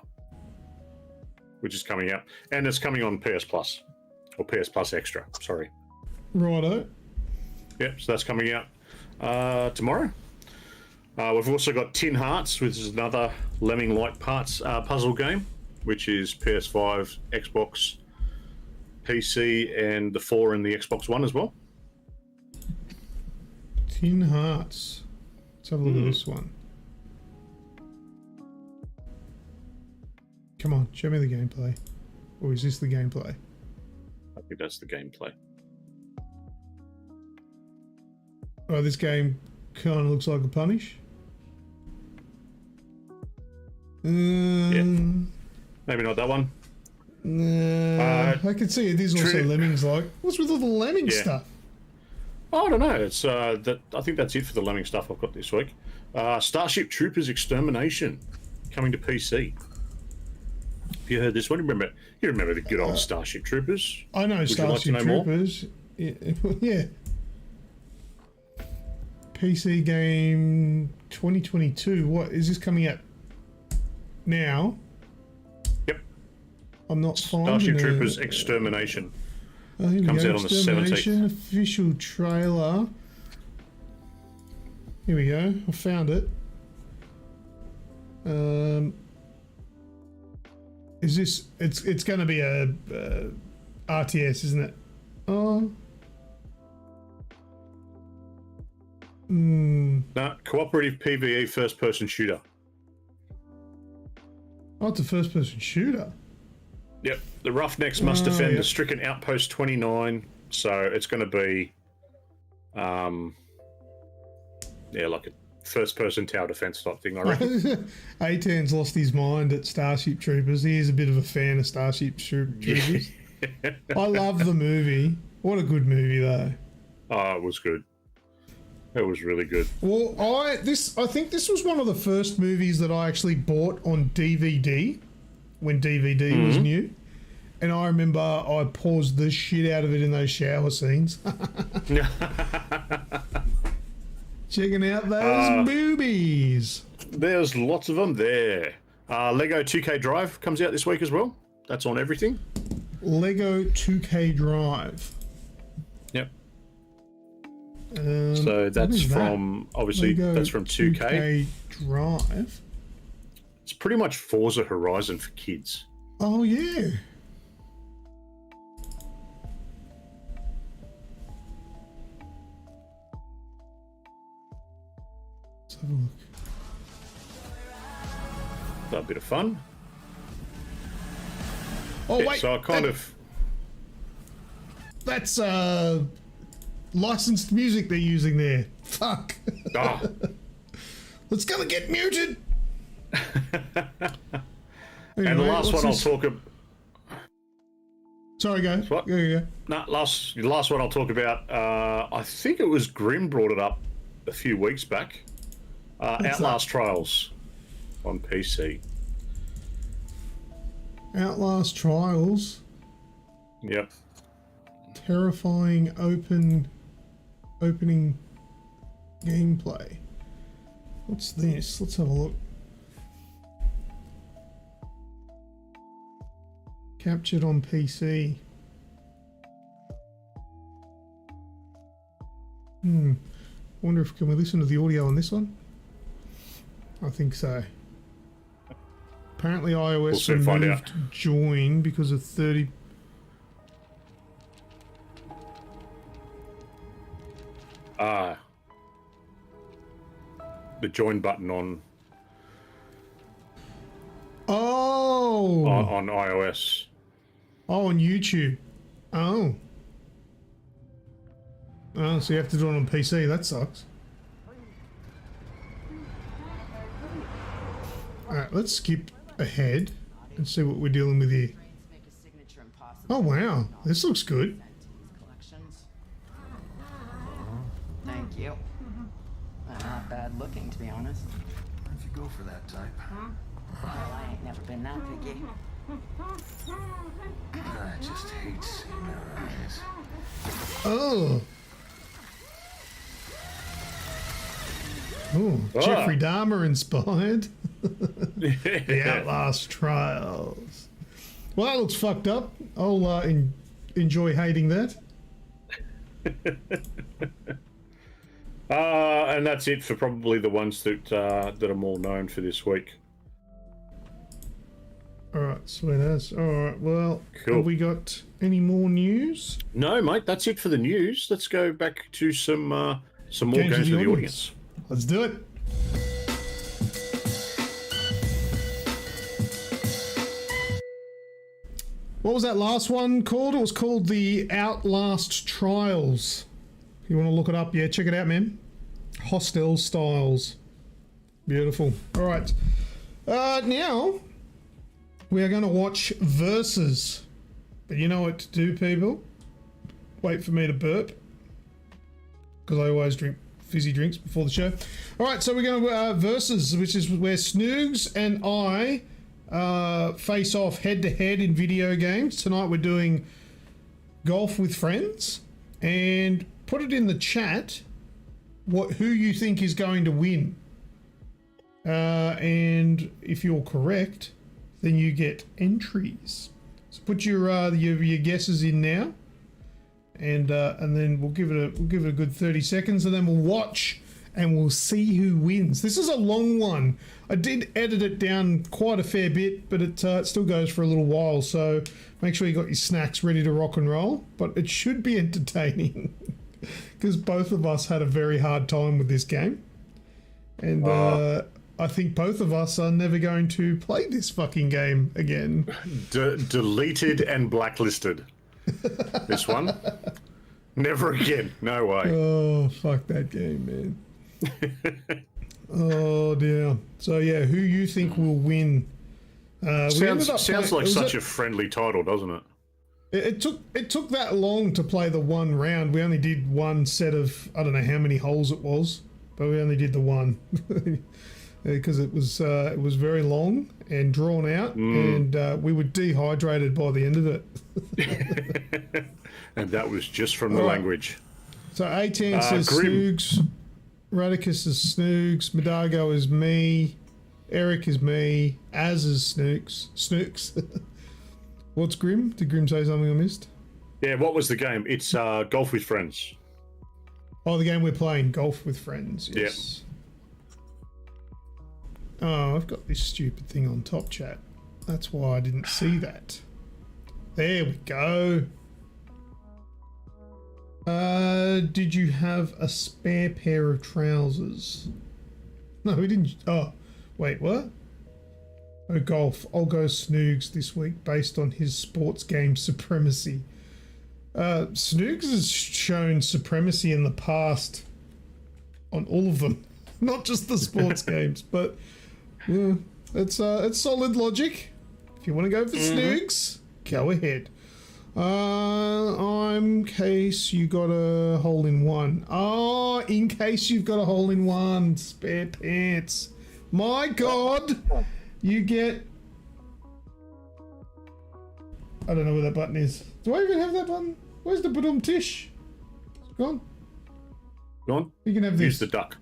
which is coming out, and it's coming on PS Plus or PS Plus Extra. Sorry. Righto. Yep. So that's coming out tomorrow. We've also got Tin Hearts, which is another Lemming-like puzzle game, which is PS5, Xbox, PC, and the 4 and the Xbox One as well. Tin Hearts. Let's have a look at this one. Come on, show me the gameplay. Or is this the gameplay? I think that's the gameplay. Oh, this game kind of looks like a Punish. Yeah. Maybe not that one. I can see it is also Lemmings like. What's with all the Lemming stuff? Oh, I don't know. It's that. I think that's it for the Lemming stuff I've got this week. Starship Troopers Extermination coming to PC. Have you heard this one? You remember the good old Starship Troopers? I know Starship Troopers. Yeah. PC game 2022. What is this coming out now? Yep. I'm not finding Starship Troopers Extermination. Comes out on the 17th. Official trailer. Here we go. I found it. Is this? It's going to be a RTS, isn't it? Oh. No, cooperative PvE first-person shooter. Oh, it's a first-person shooter. Yep, the Roughnecks must defend the stricken Outpost 29. So it's going to be, like a first-person tower defense type thing, I reckon. Atan's lost his mind at Starship Troopers. He is a bit of a fan of Starship Troopers. I love the movie. What a good movie, though. Oh, it was good. It was really good. Well, I think this was one of the first movies that I actually bought on DVD when DVD was new. And I remember I paused the shit out of it in those shower scenes. Checking out those boobies. There's lots of them there. Lego 2K Drive comes out this week as well. That's on everything. Lego 2K Drive. Yep. So that's from, obviously, Lego that's from 2K. 2K Drive. It's pretty much Forza Horizon for kids. Oh yeah. Let's have a look. A bit of fun. Oh Yeah, wait, so I kind of... that's licensed music they're using there. Fuck. Ah, It's gonna get muted. and the last one I'll talk about... Sorry, go. What? Go. No, last one I'll talk about, I think it was Grim brought it up a few weeks back. Outlast Trials on PC. Outlast Trials. Yep. Terrifying opening gameplay. What's this? Let's have a look. Captured on PC. Wonder if can we listen to the audio on this one? I think so. Apparently iOS soon find removed out. join because of 30. The join button on Oh. on iOS. Oh, on YouTube. Oh. Oh, so you have to do it on PC. That sucks. Alright, let's skip ahead and see what we're dealing with here. Oh, wow. This looks good. Thank you. Not bad looking, to be honest. Why'd you go for that type? Well, I ain't never been that picky. I just hate seeing their eyes. Oh. Oh, Jeffrey Dahmer inspired. The Outlast Trials. Well, that looks fucked up. I'll enjoy hating that. And that's it for probably the ones that are more known for this week. Alright, sweet as. Alright, well, Cool. have we got any more news? No, mate, that's it for the news. Let's go back to some more games of for the audience. Let's do it. What was that last one called? It was called the Outlast Trials. You want to look it up? Yeah, check it out, man. Hostel Styles. Beautiful. All right. Now, we are going to watch Versus. But you know what to do, people. Wait for me to burp. Because I always drink fizzy drinks before the show. All right, so we're going to Versus, which is where Snoogs and I face off head-to-head in video games. Tonight we're doing Golf with Friends. And put it in the chat who you think is going to win. And if you're correct, then you get entries. So put your guesses in now, and then we'll give it a good 30 seconds, and then we'll watch and we'll see who wins. This is a long one. I did edit it down quite a fair bit, but it still goes for a little while. So make sure you got your snacks ready to rock and roll. But it should be entertaining because both of us had a very hard time with this game, and I think both of us are never going to play this fucking game again. Deleted and blacklisted. This one. Never again. No way. Oh, fuck that game, man. Oh, dear. So, yeah, who you think will win? Sounds like such a friendly title, doesn't it? It took that long to play the one round. We only did one set of, I don't know how many holes it was, but we only did the one. Because it was very long and drawn out, and we were dehydrated by the end of it. And that was just from the language. So 18 says Grim. Snoogs, Radicus is Snoogs, Medargo is me, Eric is me, Az is Snooks. What's Grim? Did Grim say something I missed? Yeah, what was the game? It's Golf with Friends. Oh, the game we're playing, Golf with Friends. Yes. Oh, I've got this stupid thing on top chat. That's why I didn't see that. There we go. Did you have a spare pair of trousers? No, we didn't. Oh, wait, what? Oh, golf. I'll go Snoogs this week based on his sports game supremacy. Snoogs has shown supremacy in the past on all of them, not just the sports games, but yeah, it's solid logic. If you want to go for Snoogs, go ahead. In case you got a hole in one. Oh, in case you've got a hole in one, spare pants. My God, you get. I don't know where that button is. Do I even have that button? Where's the badum tish? It's gone. Gone? You can have this. Use the duck.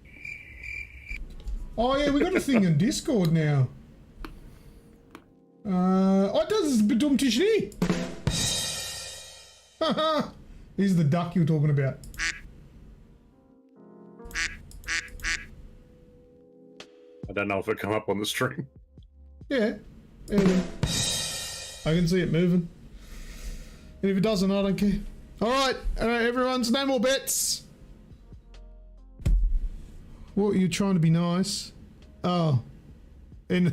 Oh yeah, we got a thing in Discord now. It does badum tish here. Haha. This is the duck you were talking about. I don't know if it come up on the stream. Yeah. Anyway. I can see it moving. And if it doesn't, I don't care. Alright, everyone's no more bets. What, you're trying to be nice? Oh. In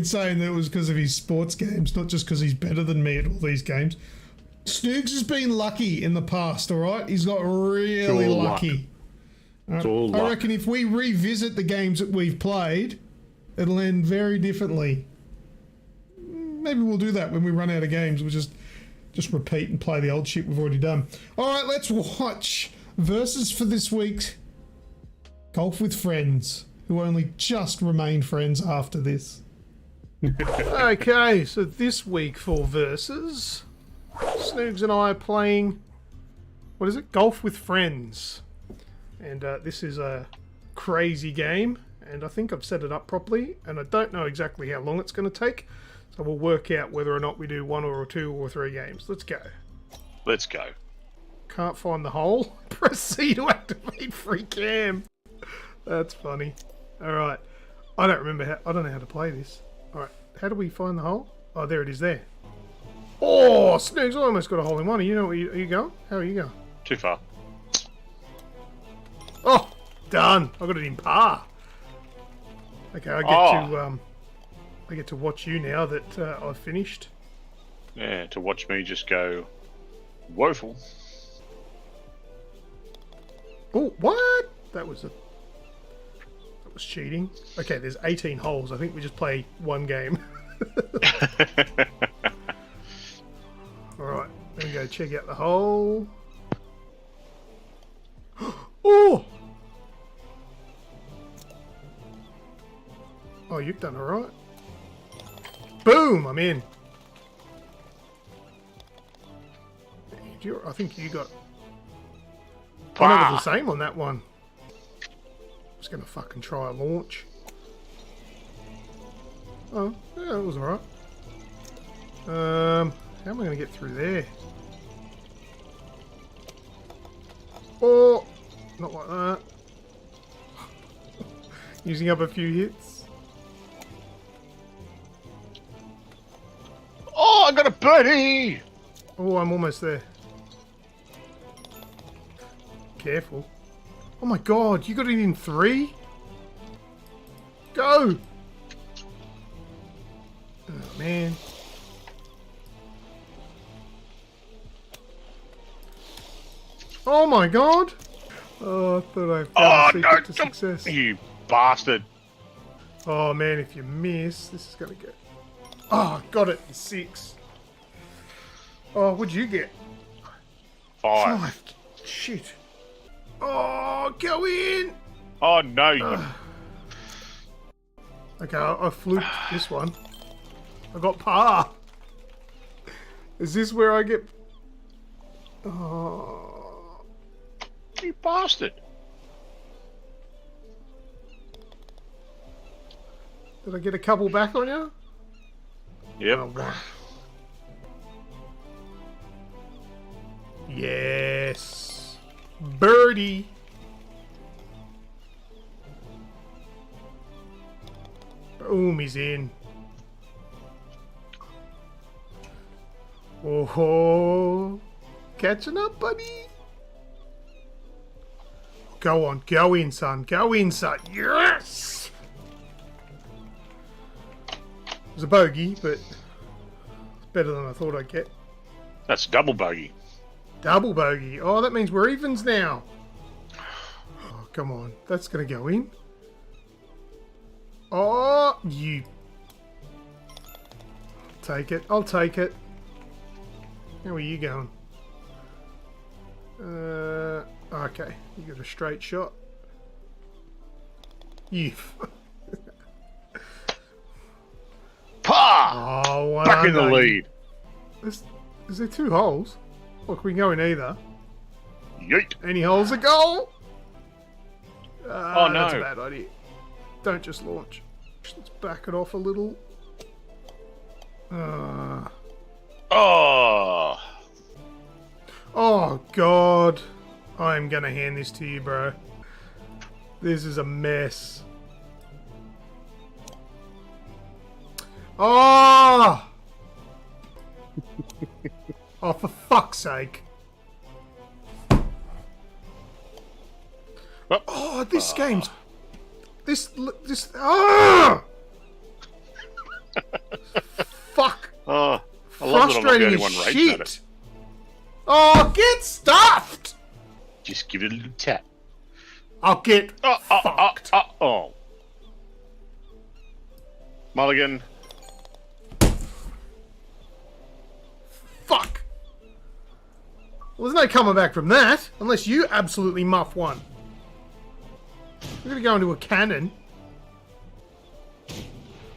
saying that it was because of his sports games, not just because he's better than me at all these games. Snoogs has been lucky in the past, alright? He's got really lucky. It's all I luck. reckon if we revisit the games that we've played, it'll end very differently. Maybe we'll do that when we run out of games. We'll just repeat and play the old shit we've already done. Alright, let's watch versus for this week's Golf with Friends, who only just remain friends after this. Okay, so this week for versus, Snoogs and I are playing, what is it? Golf with Friends. And this is a crazy game, and I think I've set it up properly, and I don't know exactly how long it's going to take, so we'll work out whether or not we do 1 or 2 or 3 games. Let's go. Let's go. Can't find the hole. Press C to activate free cam. That's funny. Alright. I don't know how to play this. Alright. How do we find the hole? Oh, there it is there. Oh, Snoogs, I almost got a hole in one. You know where you going? How are you going? Too far. Oh, done. I got it in par. Okay, I get to watch you now that I've finished. Yeah, to watch me just go woeful. Oh, what? That was cheating. Okay, there's 18 holes. I think we just play one game. Alright, let me go check out the hole. Oh! Oh, you've done alright. Boom! I'm in. I think you got... I know it was the same on that one. I'm just going to fucking try a launch. Oh, yeah, that was alright. How am I going to get through there? Oh! Not like that. Using up a few hits. Oh, I got a birdie! Oh, I'm almost there. Careful. Oh my god, you got it in 3? Go! Oh man. Oh my god! Oh, I thought I found a secret to success. You bastard. Oh man, if you miss, this is gonna go. Oh, got it in 6. Oh, what'd you get? 5. Shit. Oh, go in! Oh no, you... Okay, I fluked this one. I got par. Is this where I get... Oh... You bastard. Did I get a couple back on you? Yep. Oh, one. Yes. Birdie. Boom, he's in. Oh, catching up, buddy. Go on, go in, son. Go in, son. Yes! It was a bogey, but it's better than I thought I'd get. That's double bogey. Double bogey. Oh, that means we're evens now. Oh, come on. That's going to go in. Oh, you... Take it. I'll take it. How are you going? Okay. You got a straight shot. You... Pa! Oh, one Back in the under. lead. Is there 2 holes? Look, we can go in either. Yeet. Any holes, a goal? Oh, no. That's a bad idea. Don't just launch. Let's back it off a little. Oh. Oh, God. I'm going to hand this to you, bro. This is a mess. Oh! Oh, for fuck's sake. Oh, this game's... This... Ah! Fuck. Oh, I love that I'm not the Frustrating only as one raging at it. shit. Oh, get stuffed! Just give it a little tap. I'll get fucked. Oh. Mulligan. Fuck. Well, there's no coming back from that, unless you absolutely muff one. We're gonna go into a cannon.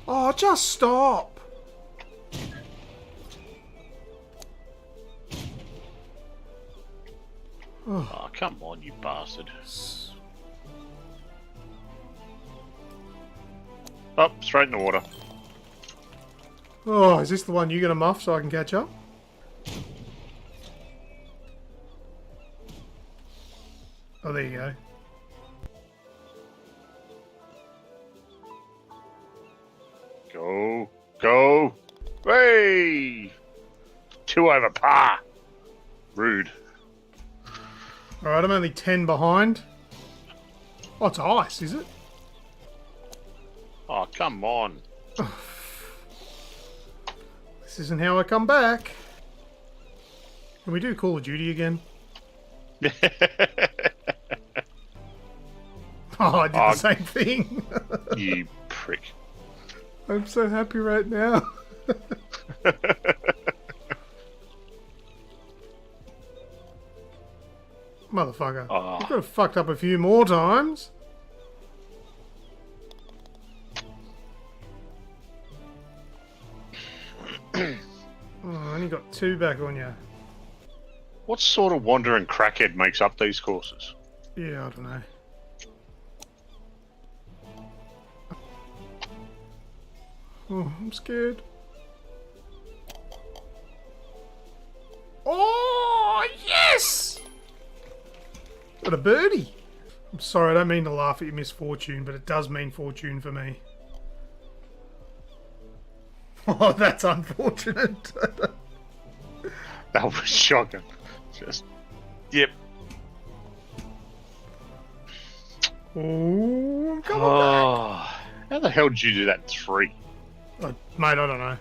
Oh, just stop. Oh, come on, you bastard. Oh, straight in the water. Oh, is this the one you're gonna muff so I can catch up? Oh, there you go. Go. Go. Hey! 2 over par. Rude. Alright, I'm only 10 behind. Oh, it's ice, is it? Oh, come on. This isn't how I come back. Can we do Call of Duty again? Oh, I did the same thing. You prick. I'm so happy right now. Motherfucker. Oh. You could have fucked up a few more times. Oh, only got 2 back on you. What sort of wandering crackhead makes up these courses? Yeah, I don't know. Oh, I'm scared. Oh, yes! Got a birdie. I'm sorry, I don't mean to laugh at your misfortune, but it does mean fortune for me. Oh, that's unfortunate. That was shocking. Just, yep. Oh, I'm coming Oh, how the hell did you do that in 3? back. Mate, I don't know.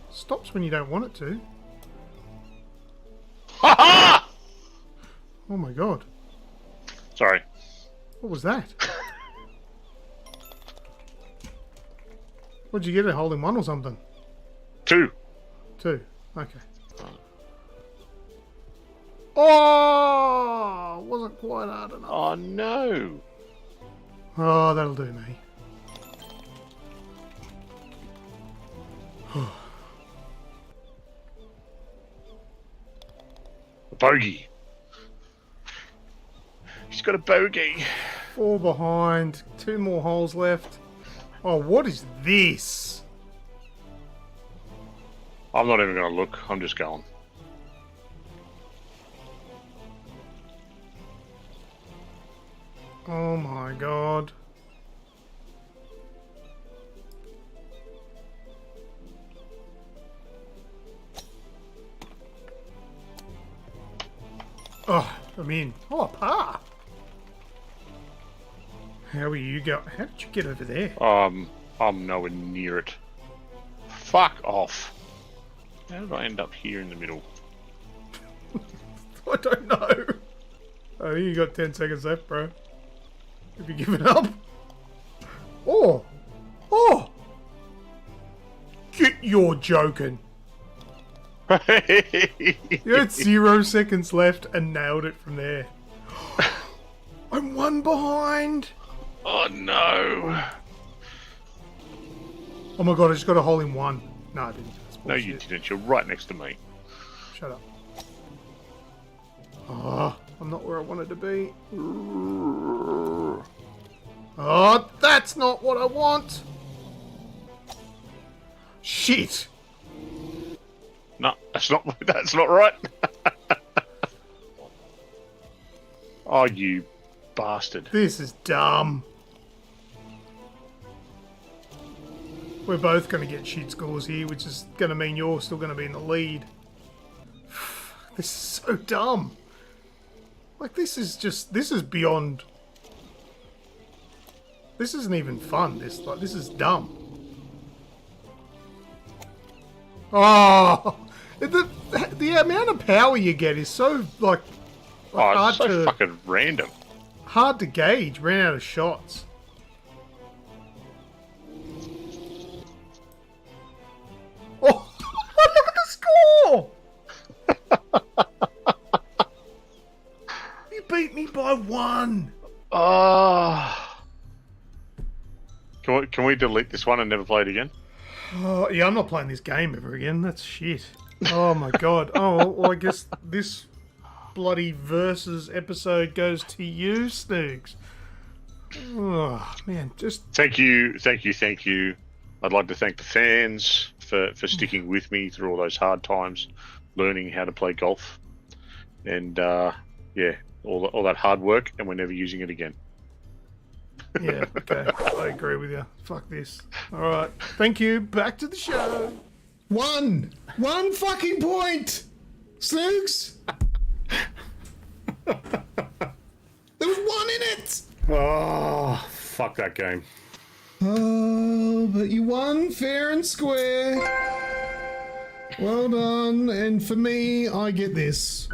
Stops when you don't want it to. Ha ha! Oh my god. Sorry. What was that? What'd you get, a hole in one or something? 2. 2. Okay. Oh! Wasn't quite hard enough. Oh no. Oh, that'll do me. A bogey. He's got a bogey. 4 behind. 2 more holes left. Oh, what is this? I'm not even going to look. I'm just going. Oh my god. Oh, I'm in. Oh, pa. How are you go? How did you get over there? I'm nowhere near it. Fuck off. How did I end up here in the middle? I don't know. I think you got 10 seconds left, bro. Have you given up? Oh! Oh! You're joking. You had 0 seconds left and nailed it from there. I'm one behind. Oh no. Oh my god, I just got a hole in one. No, I didn't. That's No, you bullshit. didn't. You're right next to me. Shut up. Oh, I'm not where I wanted to be. Oh, that's not what I want. Shit. No, that's not right. Oh, you bastard. This is dumb. We're both going to get shit scores here, which is going to mean you're still going to be in the lead. This is so dumb. Like, this is beyond... This isn't even fun. This is dumb. Oh! The amount of power you get is so, like Oh, it's so fucking random. hard to gauge. Ran out of shots. Oh! Look at the score! You beat me by 1. Can we delete this one and never play it again? Oh, yeah, I'm not playing this game ever again. That's shit. Oh my god. Oh, well, I guess this bloody versus episode goes to you, Snoogs. Oh, man, just... Thank you. I'd like to thank the fans for sticking with me through all those hard times, learning how to play golf, and yeah, all that hard work, and we're never using it again. Yeah, okay. I agree with you. Fuck this. Alright. Thank you. Back to the show. One fucking point, Snoogs. There was 1 in it. Oh, fuck that game. Oh, but you won fair and square. Well done. And for me, I get this.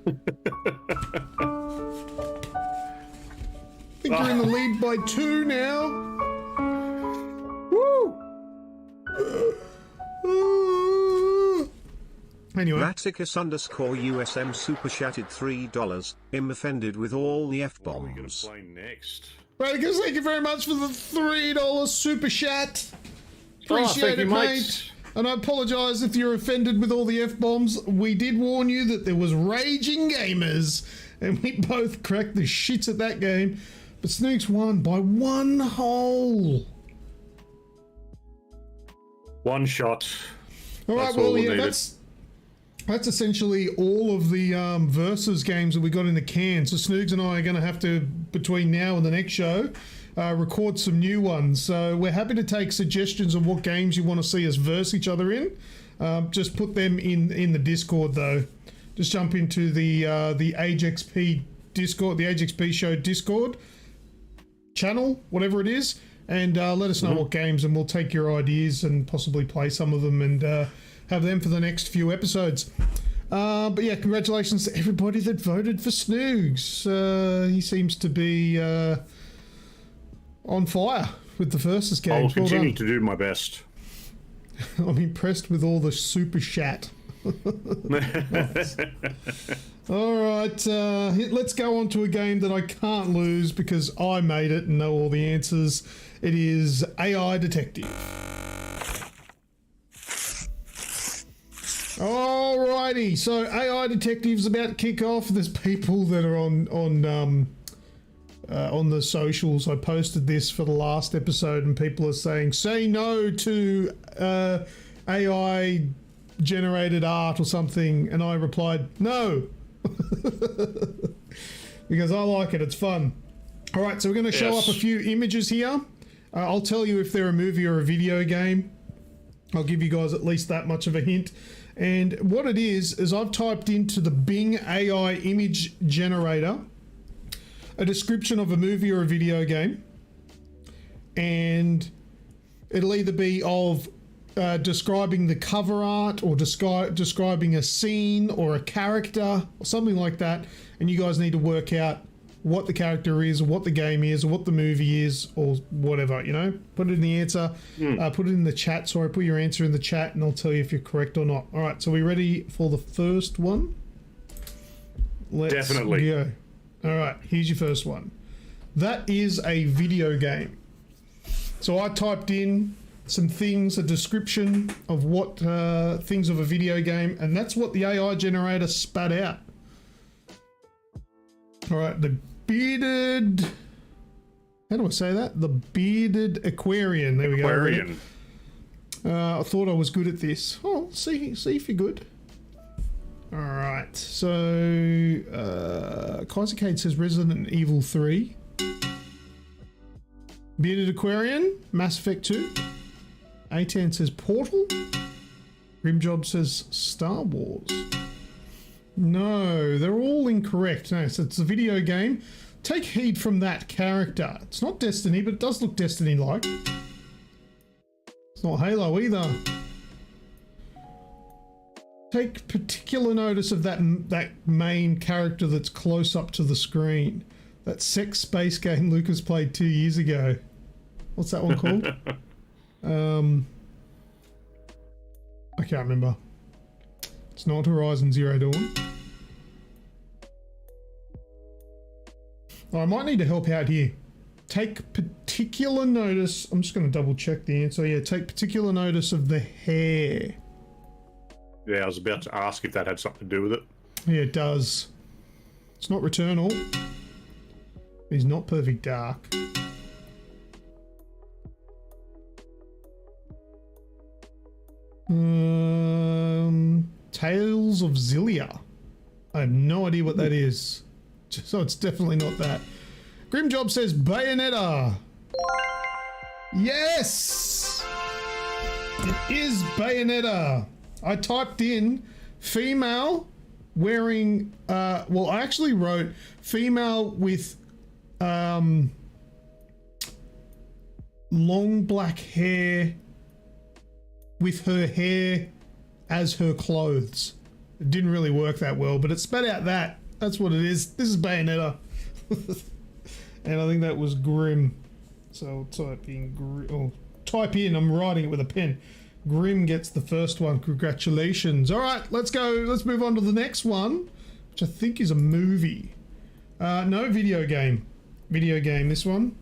I think you're in the lead by 2 now. Woo! Anyway. Raticus _USM super chatted $3. I'm offended with all the What are we going to F-bombs. play next? Radicus, thank you very much for the $3 super chat. Thank Appreciate you, it, mate. And I apologise if you're offended with all the F-bombs. We did warn you that there was raging gamers, and we both cracked the shits at that game. But Snooks won by 1 hole. One shot. All right, That's well, all we yeah, needed. that's essentially all of the versus games that we got in the can. So Snoogs and I are going to have to, between now and the next show, record some new ones. So we're happy to take suggestions of what games you want to see us verse each other in. Just put them in the Discord, though. Just jump into the AGExp Discord, the AGExp Show Discord channel, whatever it is, and let us know what games, and we'll take your ideas and possibly play some of them and have them for the next few episodes. But yeah, congratulations to everybody that voted for Snoogs. He seems to be on fire with the versus I will games. Well continue done. to do my best. I'm impressed with all the super chat. All right, let's go on to a game that I can't lose because I made it and know all the answers. It is AI Detective. Alrighty, so AI Detective's about to kick off. There's people that are on the socials. I posted this for the last episode, and people are saying, "Say no to AI generated art or something," and I replied, "No," because I like it. It's fun. All right, so we're going to show up a few images here. I'll tell you if they're a movie or a video game. I'll give you guys at least that much of a hint. And what it is I've typed into the Bing AI image generator a description of a movie or a video game, and it'll either be of describing the cover art or describing a scene or a character or something like that, and you guys need to work out what the character is or what the game is or what the movie is or whatever, you know. Put it in the answer, put it in the chat. Sorry, put your answer in the chat and I'll tell you if you're correct or not. All right, so we ready for the first one? Let's Definitely. go. All right, here's your first one. That is a video game. So I typed in some things, a description of what things of a video game, and that's what the AI generator spat out. All right, the bearded... How do I say that? The bearded Aquarian. There we go. Aquarian. I thought I was good at this. Oh, see if you're good. All right, so Kaiser Cade says Resident Evil 3. Bearded Aquarian, Mass Effect 2. A10 says Portal. Grimjob says Star Wars. No, they're all incorrect. No, so it's a video game. Take heed from that character. It's not Destiny, but it does look Destiny-like. It's not Halo either. Take particular notice of that main character that's close up to the screen. That sex space game Lucas played 2 years ago. What's that one called? I can't remember. It's not Horizon Zero Dawn. I might need to help out here. Take particular notice. I'm just going to double check the answer. Yeah, take particular notice of the hair. Yeah, I was about to ask if that had something to do with it. Yeah, it does. It's not Returnal. He's not Perfect Dark. Tales of Zillia. I have no idea what that is. So it's definitely not that. Grimjob says Bayonetta. Yes! It is Bayonetta. I typed in female wearing, well, I actually wrote female with long black hair with her hair as her clothes. It didn't really work that well, but it spat out that. That's what it is. This is Bayonetta. And I think that was Grim. So type in, I'm writing it with a pen. Grim gets the first one. Congratulations. All right, let's go. Let's move on to the next one, which I think is a movie. No, video game. Video game, this one.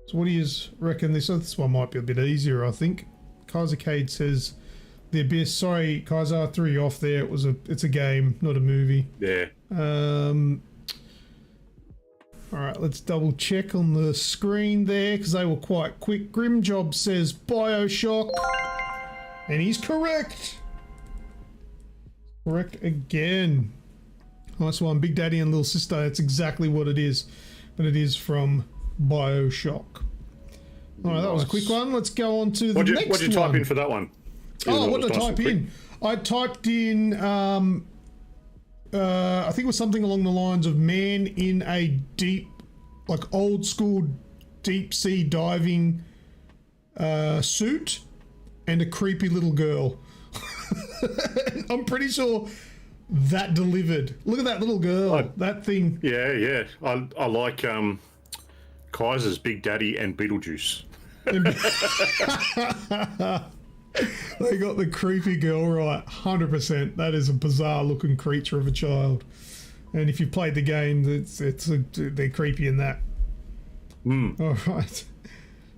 So what do you reckon? This one might be a bit easier, I think. Kaiser Cade says The Abyss. Sorry, Kaiser, I threw you off there. It's a game, not a movie. Yeah. All right, let's double check on the screen there because they were quite quick. Grimjob says BioShock, and he's correct. Correct again. Nice one, Big Daddy and Little Sister. That's exactly what it is, but it is from BioShock. All right, that was a quick one. Let's go on to the next one. What'd you type in for that one? Oh, what did I type in? I typed in, I think it was something along the lines of man in a deep, like old school deep sea diving suit and a creepy little girl. I'm pretty sure that delivered. Look at that little girl. That thing. Yeah. I like Kaiser's Big Daddy and Beetlejuice. They got the creepy girl right, 100%. That is a bizarre looking creature of a child. And if you played the game, they're creepy in that. All right.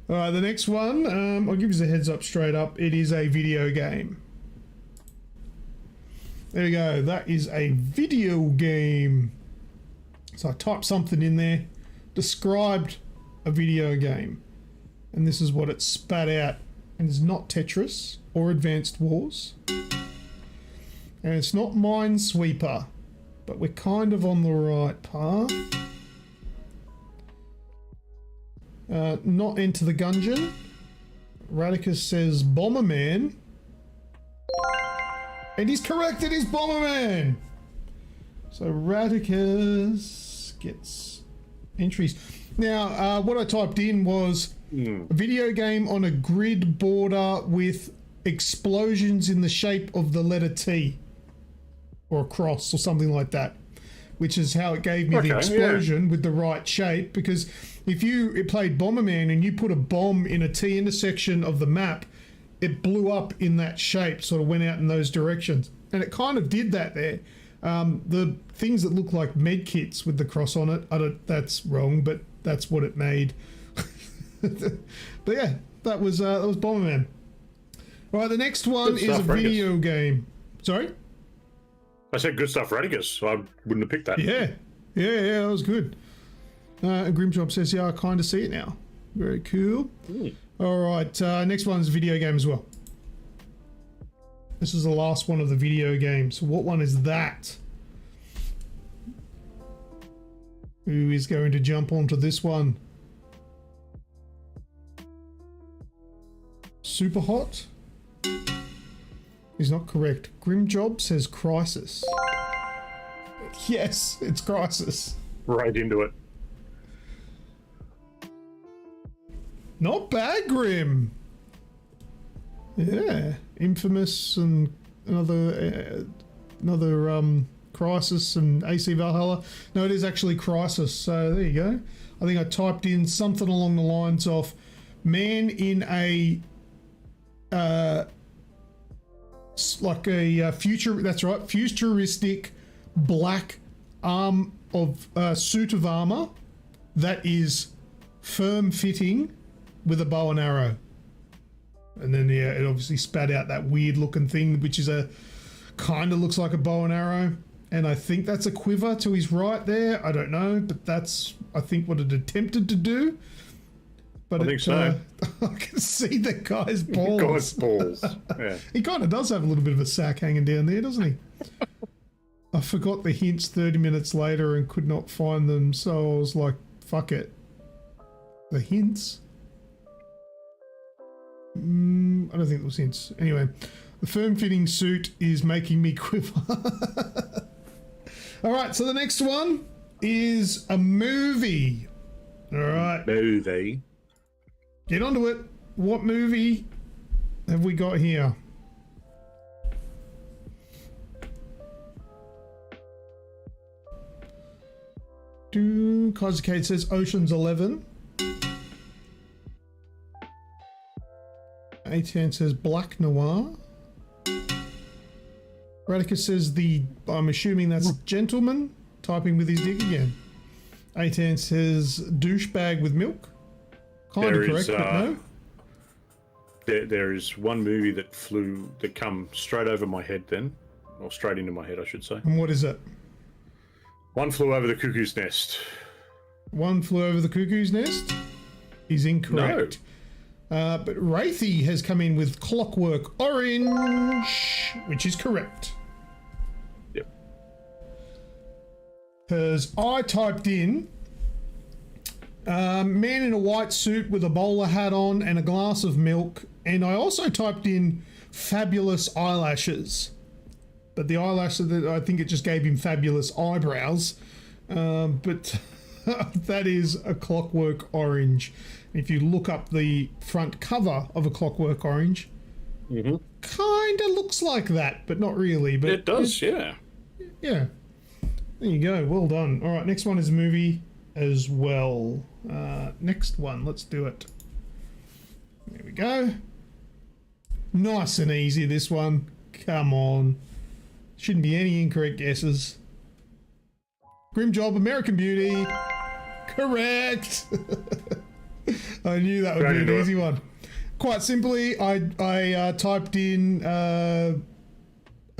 All right, the next one, I'll give you a heads up straight up. It is a video game. There you go. That is a video game. So I typed something in there, described a video game. And this is what it spat out. And it's not Tetris or Advanced Wars. And it's not Minesweeper, but we're kind of on the right path. Not Enter the Gungeon. Radicus says Bomberman. And he's correct, it is Bomberman. So Radicus gets entries. Now, what I typed in was a video game on a grid border with explosions in the shape of the letter T. Or a cross or something like that. Which is how it gave me the explosion with the right shape. Because if you played Bomberman and you put a bomb in a T intersection of the map, it blew up in that shape, sort of went out in those directions. And it kind of did that there. The things that look like med kits with the cross on it, that's wrong, but that's what it made. But yeah, that was Bomberman. All right, the next one is a video game. Sorry? I said good stuff, Radicus, so I wouldn't have picked that. Yeah, that was good. Grimjob says, yeah, I kind of see it now. Very cool. All right, next one's a video game as well. This is the last one of the video games. What one is that? Who is going to jump onto this one? Super Hot? Is not correct. Grimjob says Crisis. Yes, it's Crisis. Right into it. Not bad, Grim. Yeah, Infamous and another Crisis and AC Valhalla. No, it is actually Crisis. So there you go. I think I typed in something along the lines of man in a like a futuristic black suit of armor that is firm fitting with a bow and arrow. And then it obviously spat out that weird looking thing, which is kind of looks like a bow and arrow. And I think that's a quiver to his right there. I don't know, but that's, I think, what it attempted to do. But I think so. I can see the guy's balls. Yeah. He kind of does have a little bit of a sack hanging down there, doesn't he? I forgot the hints 30 minutes later and could not find them, so I was like, fuck it. The hints? I don't think there was hints. Anyway, the firm-fitting suit is making me quiver. All right, so the next one is a movie. All right. Movie. Get onto it. What movie have we got here? Kazucade says Ocean's 11. A10 says Black Noir. Radicus says I'm assuming that's Gentleman, typing with his dick again. A10 says Douchebag with Milk. Kind of correct, but no. There is one movie that come straight over my head then, or straight into my head, I should say. And what is it? One Flew Over the Cuckoo's Nest. One Flew Over the Cuckoo's Nest is incorrect. No. But Wraithy has come in with Clockwork Orange, which is correct. Yep. Because I typed in man in a white suit with a bowler hat on and a glass of milk, and I also typed in fabulous eyelashes. But the eyelashes, I think it just gave him fabulous eyebrows. But that is a Clockwork Orange. If you look up the front cover of a Clockwork Orange, kind of looks like that, but not really. But it does, yeah. Yeah. There you go. Well done. All right, next one is a movie as well. Next one, let's do it. There we go. Nice and easy, this one. Come on. Shouldn't be any incorrect guesses. Grimjob, American Beauty. Correct. I knew that would be an easy one. Quite simply, I typed in a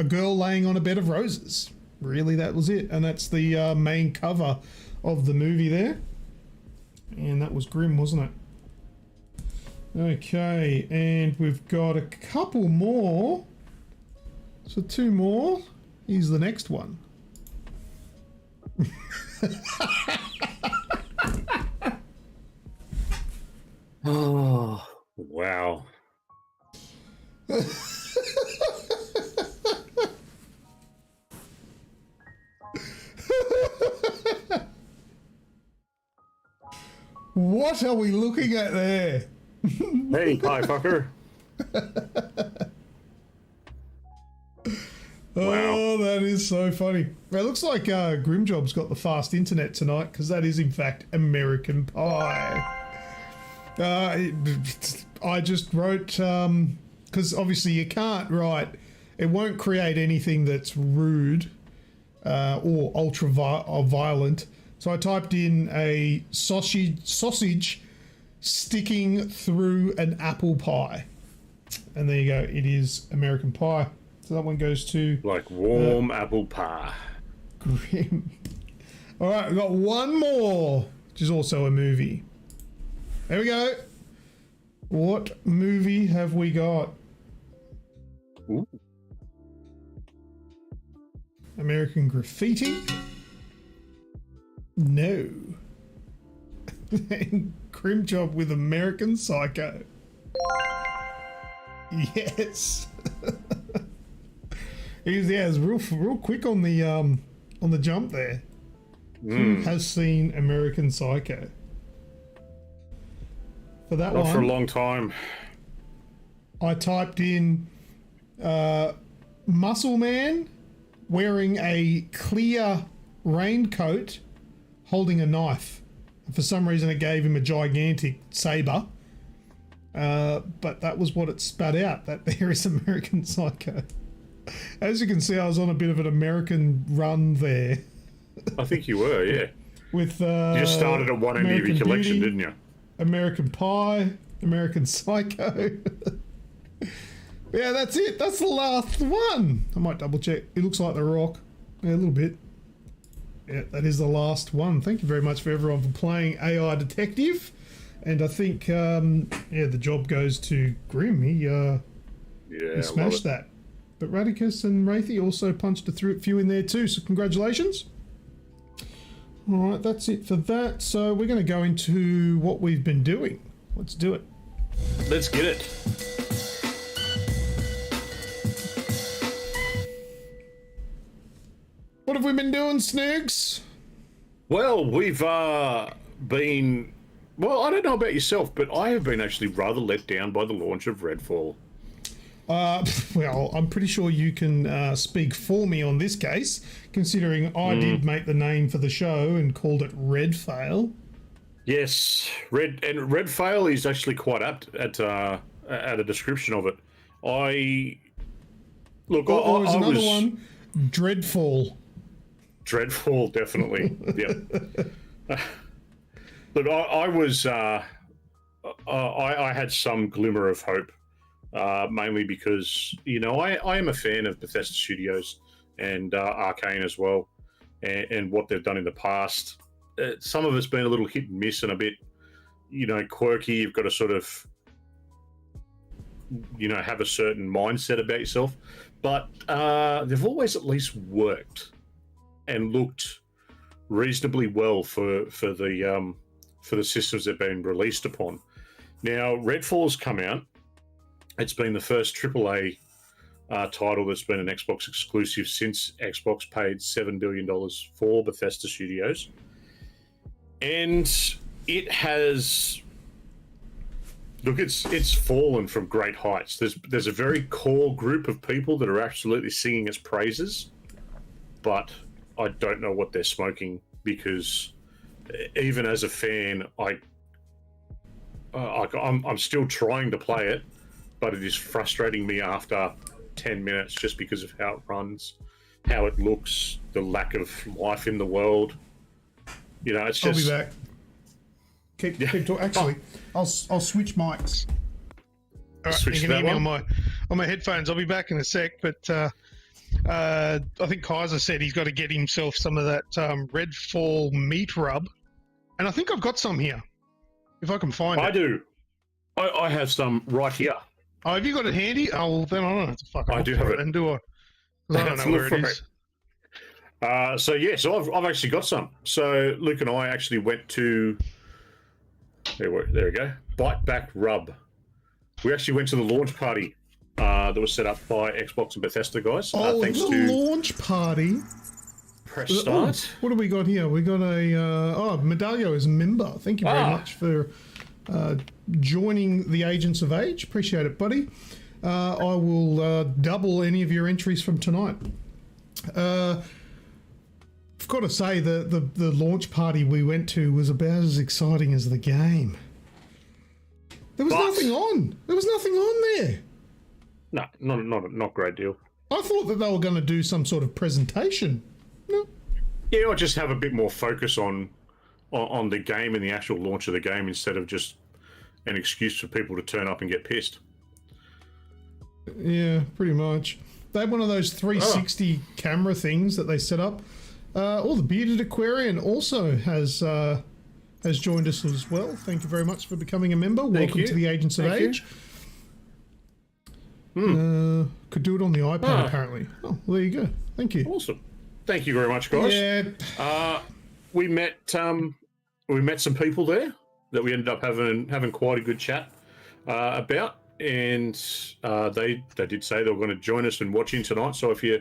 girl laying on a bed of roses. Really, that was it. And that's the main cover of the movie there. And that was Grim, wasn't it? Okay, and we've got a couple more. So 2 more. Here's the next one. Oh, wow. What are we looking at there? Hey, pie fucker. Oh, that is so funny. It looks like Grimjob's got the fast internet tonight because that is, in fact, American Pie. I just wrote, because obviously you can't write, it won't create anything that's rude or ultra violent. So I typed in a sausage sticking through an apple pie. And there you go. It is American Pie. So that one goes to... Like warm apple pie. Grim. All right, we've got one more, which is also a movie. There we go. What movie have we got? Ooh. American Graffiti? No. Grim Job with American Psycho. Yes. He was real quick on the jump there. Who has seen American Psycho? For that Not one, for a long time. I typed in muscle man wearing a clear raincoat holding a knife. And for some reason it gave him a gigantic saber. But that was what it spat out. That there is American Psycho. As you can see, I was on a bit of an American run there. I think you were, yeah. With you just started at one end of your collection, Beauty, didn't you? American Pie, American Psycho. Yeah, that's it. That's the last one. I might double check. It looks like The Rock. Yeah, a little bit. Yeah, that is the last one. Thank you very much for everyone for playing AI Detective. And I think, the job goes to Grim. He smashed that. But Radicus and Wraithy also punched a few in there too, so congratulations. All right, that's it for that. So we're going to go into what we've been doing. Let's do it. Let's get it. What have we been doing, Snoogs? Well, we've been... Well, I don't know about yourself, but I have been actually rather let down by the launch of Redfail. Well, I'm pretty sure you can speak for me on this case, considering I did make the name for the show and called it Redfail. Yes, Redfail is actually quite apt at a description of it. I was another one, Dreadfall. Dreadfall, definitely. Yep. Look, I was I had some glimmer of hope. Mainly because, I am a fan of Bethesda Studios and Arcane as well, and what they've done in the past. Some of it's been a little hit and miss and a bit, quirky. You've got to sort of, have a certain mindset about yourself. But they've always at least worked and looked reasonably well for the systems they've been released upon. Now, Redfall's come out. It's been the first AAA title that's been an Xbox exclusive since Xbox paid $7 billion for Bethesda Studios. And it has... Look, it's fallen from great heights. There's a very core group of people that are absolutely singing its praises, but I don't know what they're smoking, because even as a fan, I'm still trying to play it, but it is frustrating me after 10 minutes just because of how it runs, how it looks, the lack of life in the world. It's just... I'll be back. Keep talking. Actually, I'll switch mics. All right, you can hear me on my headphones. I'll be back in a sec, but I think Kaiser said he's got to get himself some of that Redfall meat rub, and I think I've got some here, if I can find it. I do. I have some right here. Oh, have you got it handy? Oh, then I don't have to fucking I do have it. And do I? 'Cause I don't know where it is. So I've actually got some. So Luke and I actually went to... There we go. Bite Back Rub. We actually went to the launch party that was set up by Xbox and Bethesda guys. Thanks to launch party. Press start. What do we got here? We got a Medallo is a member. Thank you very much for joining the Agents of Age. Appreciate it, buddy. I will double any of your entries from tonight. I've got to say the launch party we went to was about as exciting as the game. There was nothing on. There was nothing on there. No, not a great deal. I thought that they were going to do some sort of presentation. No. Yeah, or just have a bit more focus on the game and the actual launch of the game instead of just an excuse for people to turn up and get pissed. Yeah, pretty much. They have one of those 360 camera things that they set up. The Bearded Aquarian also has joined us as well. Thank you very much for becoming a member. Welcome to the Agents of Age. Could do it on the iPad apparently. Oh, well, there you go. Thank you. Awesome. Thank you very much, guys. Yeah. We met some people there that we ended up having quite a good chat about, and they did say they were going to join us and watch in tonight. So if you're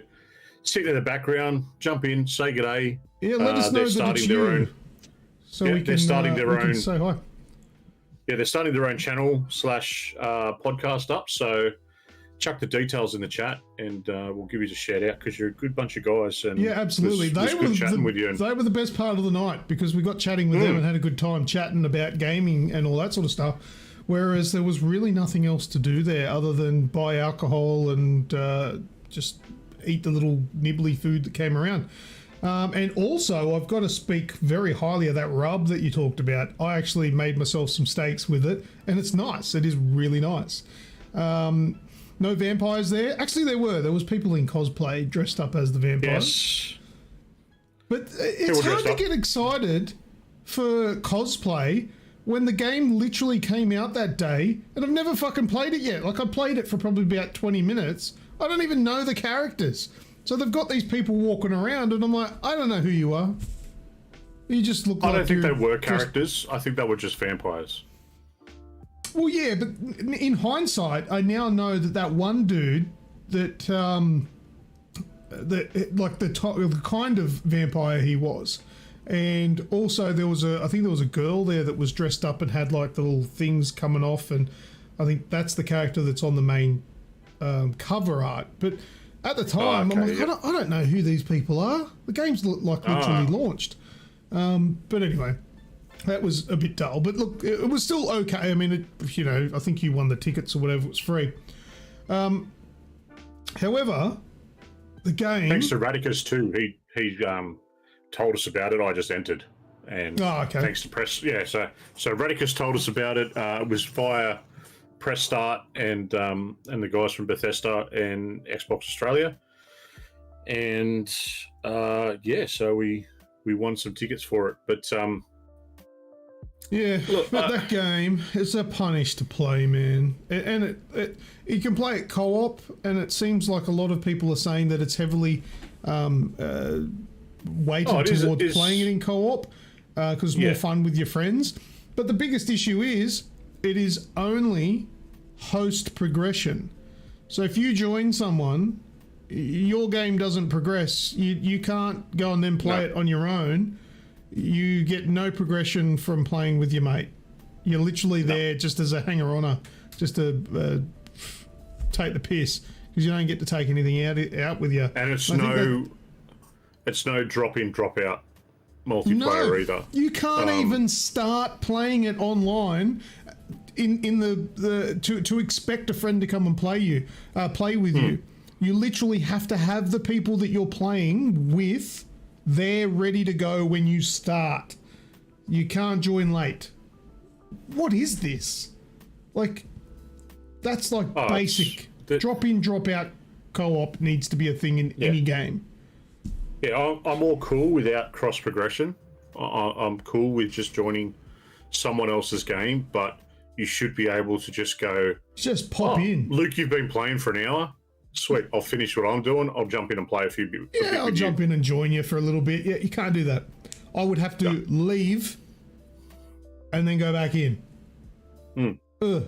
sitting in the background, jump in, say good day. Yeah, let us know that it's you. They're starting their own. Say hi. Yeah, they're starting their own channel / podcast up. So chuck the details in the chat, and we'll give you a shout out because you're a good bunch of guys. And yeah, absolutely. They were the best part of the night because we got chatting with them and had a good time chatting about gaming and all that sort of stuff. Whereas there was really nothing else to do there other than buy alcohol and just eat the little nibbly food that came around. And also, I've got to speak very highly of that rub that you talked about. I actually made myself some steaks with it, and it's nice. It is really nice. No vampires there. Actually, there were. There was people in cosplay dressed up as the vampires. Yes. But it's hard to get excited for cosplay when the game literally came out that day, and I've never fucking played it yet. Like, I played it for probably about 20 minutes. I don't even know the characters. So they've got these people walking around, and I'm like, I don't know who you are. You just look like I don't think they were characters. I think they were just vampires. Well, yeah, but in hindsight, I now know that one dude the kind of vampire he was, and also I think there was a girl there that was dressed up and had like the little things coming off, and I think that's the character that's on the main cover art. But at the time, I'm like, I don't know who these people are. The game's like literally launched. But anyway. That was a bit dull, but look, it was still okay. I mean, I think you won the tickets or whatever. It was free. However, the game. Thanks to Radicus too. He told us about it. I just entered, and thanks to press. Yeah, so Radicus told us about it. It was via Press Start and the guys from Bethesda and Xbox Australia, and so we won some tickets for it, but Yeah, look, but that game is a punish to play, man. And you can play it co-op, and it seems like a lot of people are saying that it's heavily weighted towards playing it in co-op because it's more fun with your friends. But the biggest issue is it is only host progression. So if you join someone, your game doesn't progress. You can't go and then play it on your own. You get no progression from playing with your mate. You're literally there just as a hanger-oner, just to take the piss, because you don't get to take anything out with you. And it's no drop-in, drop-out multiplayer either. You can't even start playing it online in the to expect a friend to come and play with you. You literally have to have the people that you're playing with there ready to go when you start. You can't join late. What is this? Like, that's like basic. Drop in, drop out co-op needs to be a thing in any game. Yeah, I'm all cool without cross progression. I'm cool with just joining someone else's game, but you should be able to just go. Just pop in. Luke, you've been playing for an hour. Sweet, I'll finish what I'm doing. I'll jump in and play a few bit. Yeah, I'll jump in and join you for a little bit. Yeah, you can't do that. I would have to leave and then go back in. But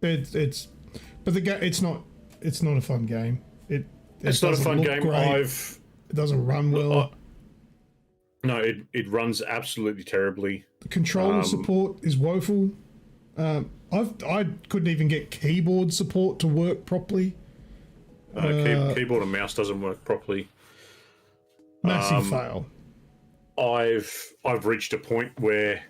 the game, it's not a fun game. It's not a fun game. Great. It doesn't run well. No, it runs absolutely terribly. The controller support is woeful. I couldn't even get keyboard support to work properly. Keyboard and mouse doesn't work properly. Massive fail. I've reached a point where,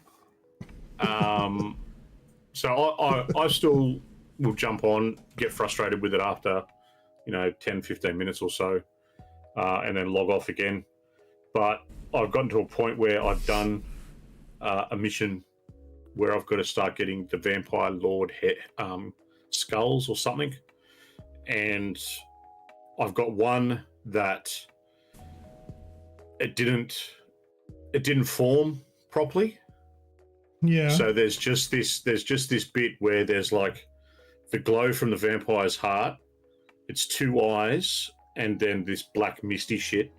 so I still will jump on, get frustrated with it after, 10, 15 minutes or so, and then log off again. But I've gotten to a point where I've done a mission where I've got to start getting the Vampire Lord skulls or something, and I've got one that it didn't form properly. Yeah. So there's just this bit where there's like the glow from the vampire's heart. It's 2 eyes and then this black misty shit,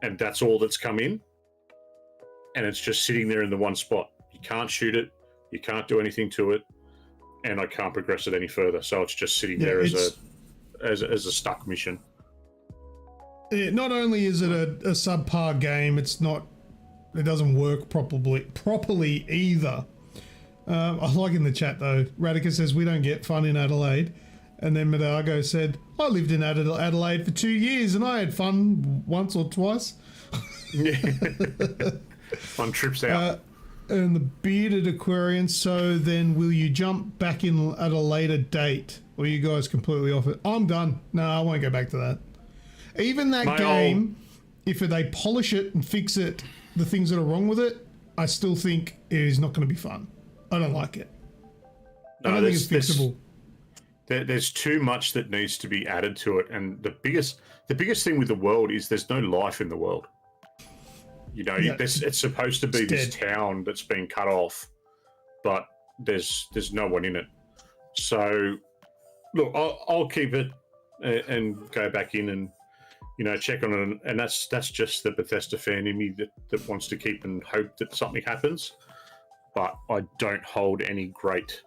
and that's all that's come in. And it's just sitting there in the one spot. You can't shoot it, you can't do anything to it, and I can't progress it any further. So it's just sitting there as a stuck mission. Not only is it a subpar game, it doesn't work properly either. I like in the chat though, Radica says we don't get fun in Adelaide, and then Medargo said I lived in Adelaide for 2 years and I had fun once or twice. Yeah. On trips out. And the bearded Aquarian, so then will you jump back in at a later date, or are you guys completely off it? I'm done. No, I won't go back to that. Even that game, if they polish it and fix it, the things that are wrong with it, I still think it is not going to be fun. I don't like it. I don't think it's fixable. There's too much that needs to be added to it, and the biggest thing with the world is there's no life in the world. It's supposed to be this town that's been cut off, but there's no one in it. So, look, I'll keep it and go back in and check on it, and that's just the Bethesda fan in me that wants to keep and hope that something happens. But I don't hold any great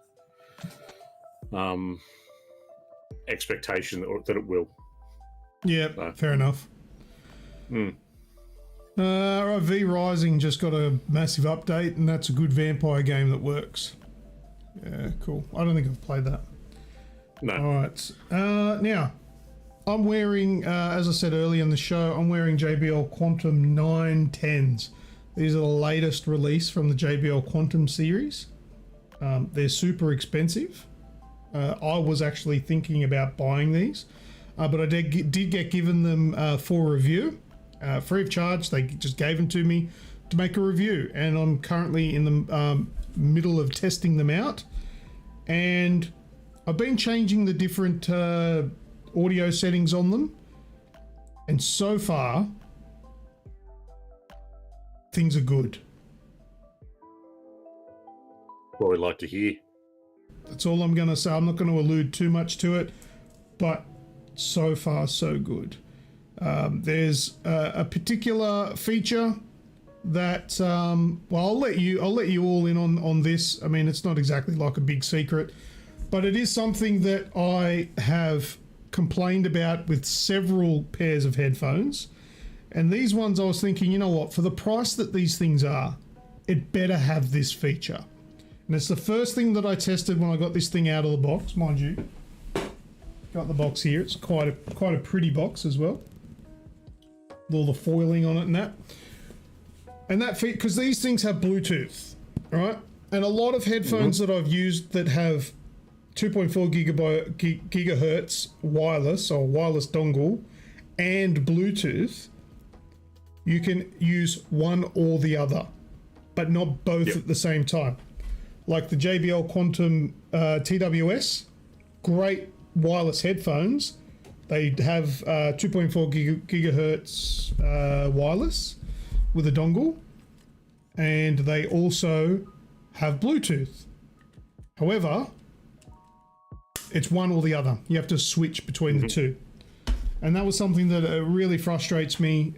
expectation that it will. Yeah, so. Fair enough. Right, V Rising just got a massive update, and that's a good vampire game that works. Yeah, cool. I don't think I've played that. No. All right. Now, I'm wearing, as I said earlier in the show, I'm wearing JBL Quantum 910s. These are the latest release from the JBL Quantum series. They're super expensive. I was actually thinking about buying these, but I did get given them for review. Free of charge. They just gave them to me to make a review, and I'm currently in the middle of testing them out, and I've been changing the different audio settings on them, and so far things are good. What we'd like to hear. That's all I'm going to say. I'm not going to allude too much to it, but so far so good. There's a particular feature that I'll let you all in on this. I mean, it's not exactly like a big secret, but it is something that I have complained about with several pairs of headphones, and these ones I was thinking, you know what, for the price that these things are, it better have this feature. And it's the first thing that I tested when I got this thing out of the box, mind you. Got the box here. It's quite a pretty box as well. All the foiling on it and that. And that because these things have Bluetooth, right? And a lot of headphones that I've used that have 2.4 gigahertz wireless or wireless dongle and Bluetooth, you can use one or the other, but not both at the same time. Like the JBL Quantum TWS, great wireless headphones. They have 2.4 gigahertz wireless with a dongle, and they also have Bluetooth. However, it's one or the other. You have to switch between the two. And that was something that really frustrates me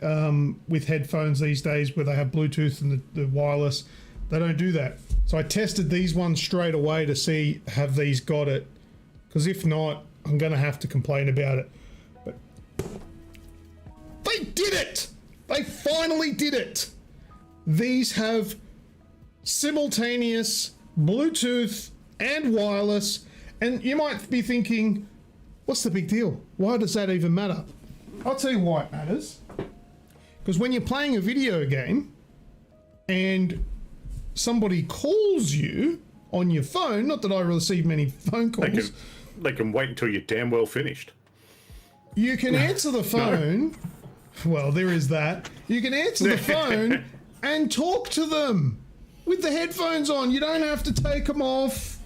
with headphones these days, where they have Bluetooth and the wireless. They don't do that. So I tested these ones straight away to see, have these got it? Because if not, I'm going to have to complain about it. But they did it! They finally did it! These have simultaneous Bluetooth and wireless, and you might be thinking, what's the big deal? Why does that even matter? I'll tell you why it matters. Because when you're playing a video game and somebody calls you on your phone, not that I receive many phone calls. They can wait until you're damn well finished. You can answer the phone. Well, there is that. You can answer the phone and talk to them with the headphones on. You don't have to take them off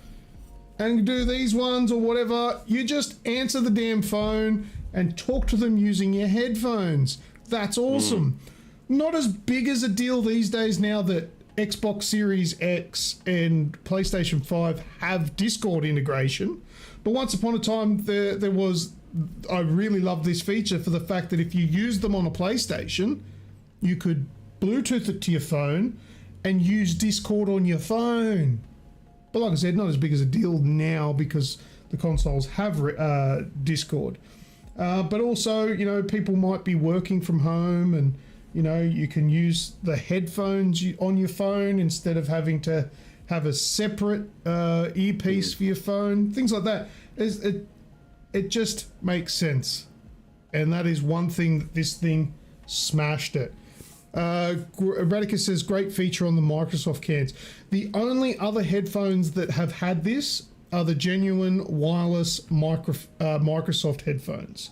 and do these ones or whatever. You just answer the damn phone and talk to them using your headphones. That's awesome. Not as big as a deal these days now that Xbox Series X and PlayStation 5 have Discord integration. But once upon a time, there was... I really love this feature for the fact that if you used them on a PlayStation, you could Bluetooth it to your phone and use Discord on your phone. But like I said, not as big as a deal now because the consoles have Discord. But also, you know, people might be working from home and, you know, you can use the headphones on your phone instead of having to have a separate earpiece for your phone. Things like that. It just makes sense. And that is one thing that this thing smashed it. Radicus says, great feature on the Microsoft cans. The only other headphones that have had this are the genuine wireless Microsoft headphones.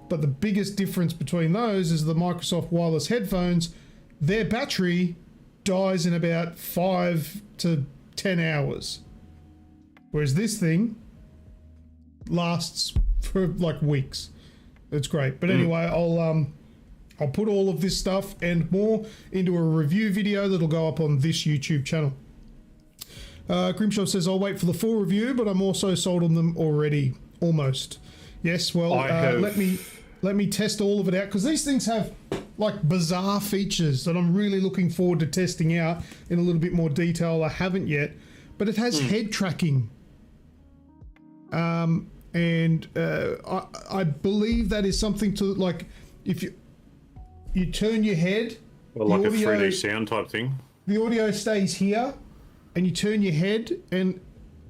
But the biggest difference between those is the Microsoft wireless headphones, their battery dies in about 5 to 10 hours. Whereas this thing lasts for like weeks. It's great. But anyway, I'll put all of this stuff and more into a review video that'll go up on this YouTube channel. Grimshaw says, I'll wait for the full review, but I'm also sold on them already. Almost. Yes, well, let me test all of it out, because these things have like bizarre features that I'm really looking forward to testing out in a little bit more detail. I haven't yet, but it has head tracking. And I believe that is something to, like, if you turn your head, well, like audio, a 3D sound type thing. The audio stays here, and you turn your head, and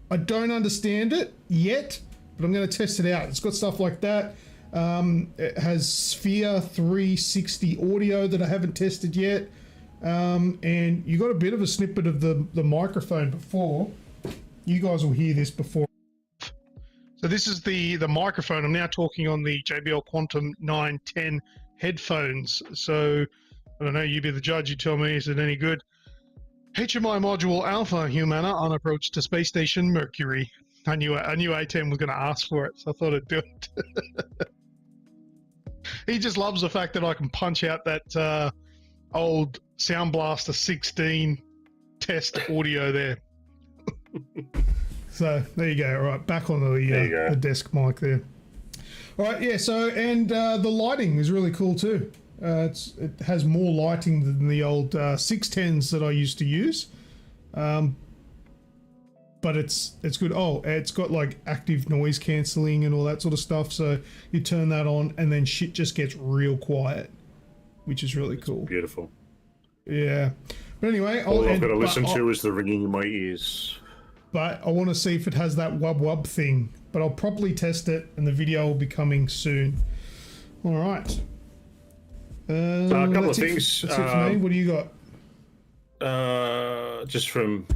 I don't understand it yet, but I'm going to test it out. It's got stuff like that. It has Sphere 360 audio that I haven't tested yet. And you got a bit of a snippet of the microphone before. You guys will hear this before. So this is the microphone. I'm now talking on the JBL Quantum 910 headphones. So I don't know, you be the judge. You tell me, is it any good? HMI module Alpha Humana on approach to space station Mercury. I knew A10 was going to ask for it, so I thought I'd do it. He just loves the fact that I can punch out that old Sound Blaster 16 test audio there. So there you go. All right, back on the desk mic there. All right, yeah. So and the lighting is really cool too. It has more lighting than the old 610s that I used to use, but it's good. Oh, it's got like active noise cancelling and all that sort of stuff. So you turn that on, and then shit just gets real quiet, which is really cool. Beautiful. Yeah. But anyway, all I've got to listen to is the ringing in my ears. But I want to see if it has that wub thing. But I'll properly test it, and the video will be coming soon. All right. A couple of things. That's it for me. What do you got? Just from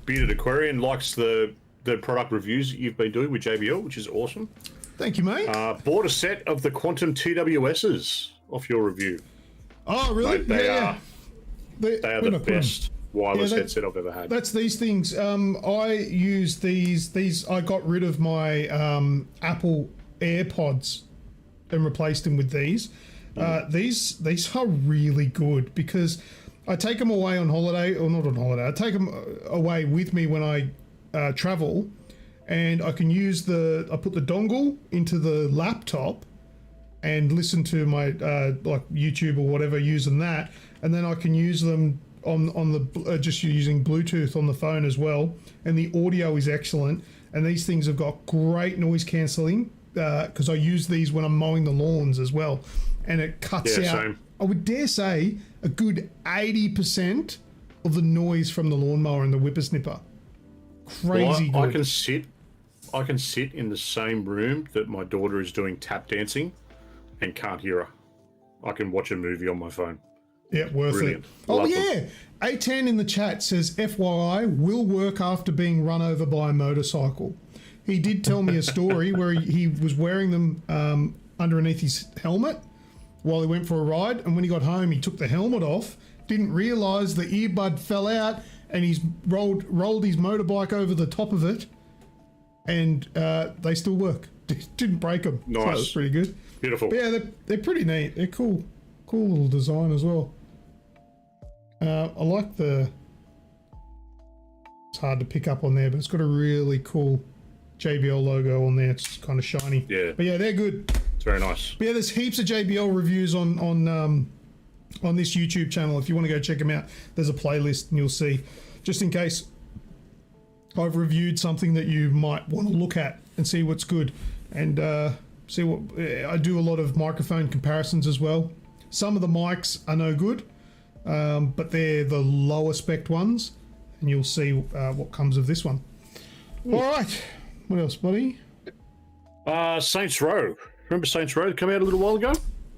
Bearded Aquarian, likes the product reviews that you've been doing with JBL, which is awesome. Thank you, mate. Bought a set of the Quantum TWSs off your review. Oh, really? They are the best wireless headset I've ever had. That's these things. I use these. I got rid of my Apple AirPods and replaced them with these. These are really good because I take them away on holiday, or not on holiday. I take them away with me when I travel, and I can use I put the dongle into the laptop and listen to my like YouTube or whatever using that, and then I can use them on the just using Bluetooth on the phone as well, and the audio is excellent. And these things have got great noise cancelling because I use these when I'm mowing the lawns as well, and it cuts out I would dare say, a good 80% of the noise from the lawnmower and the whippersnipper. Crazy Well, good. I can sit in the same room that my daughter is doing tap dancing and can't hear her. I can watch a movie on my phone. Yeah, worth Brilliant. it. Oh, Love yeah. them. A10 in the chat says, FYI, will work after being run over by a motorcycle. He did tell me a story where he was wearing them underneath his helmet while he went for a ride. And when he got home, he took the helmet off, didn't realise the earbud fell out, and he's rolled his motorbike over the top of it. And they still work. Didn't break them. Nice. So that was pretty good. Beautiful. But yeah, they're pretty neat. They're cool. Cool little design as well. I like the... It's hard to pick up on there, but it's got a really cool JBL logo on there. It's kind of shiny. Yeah. But yeah, they're good. It's very nice. But yeah, there's heaps of JBL reviews on this YouTube channel. If you want to go check them out, there's a playlist and you'll see. Just in case I've reviewed something that you might want to look at and see what's good. And see what... I do a lot of microphone comparisons as well. Some of the mics are no good, but they're the lower spec ones, and you'll see what comes of this one. All right. What else, buddy? Saints Row. Remember Saints Row that came out a little while ago?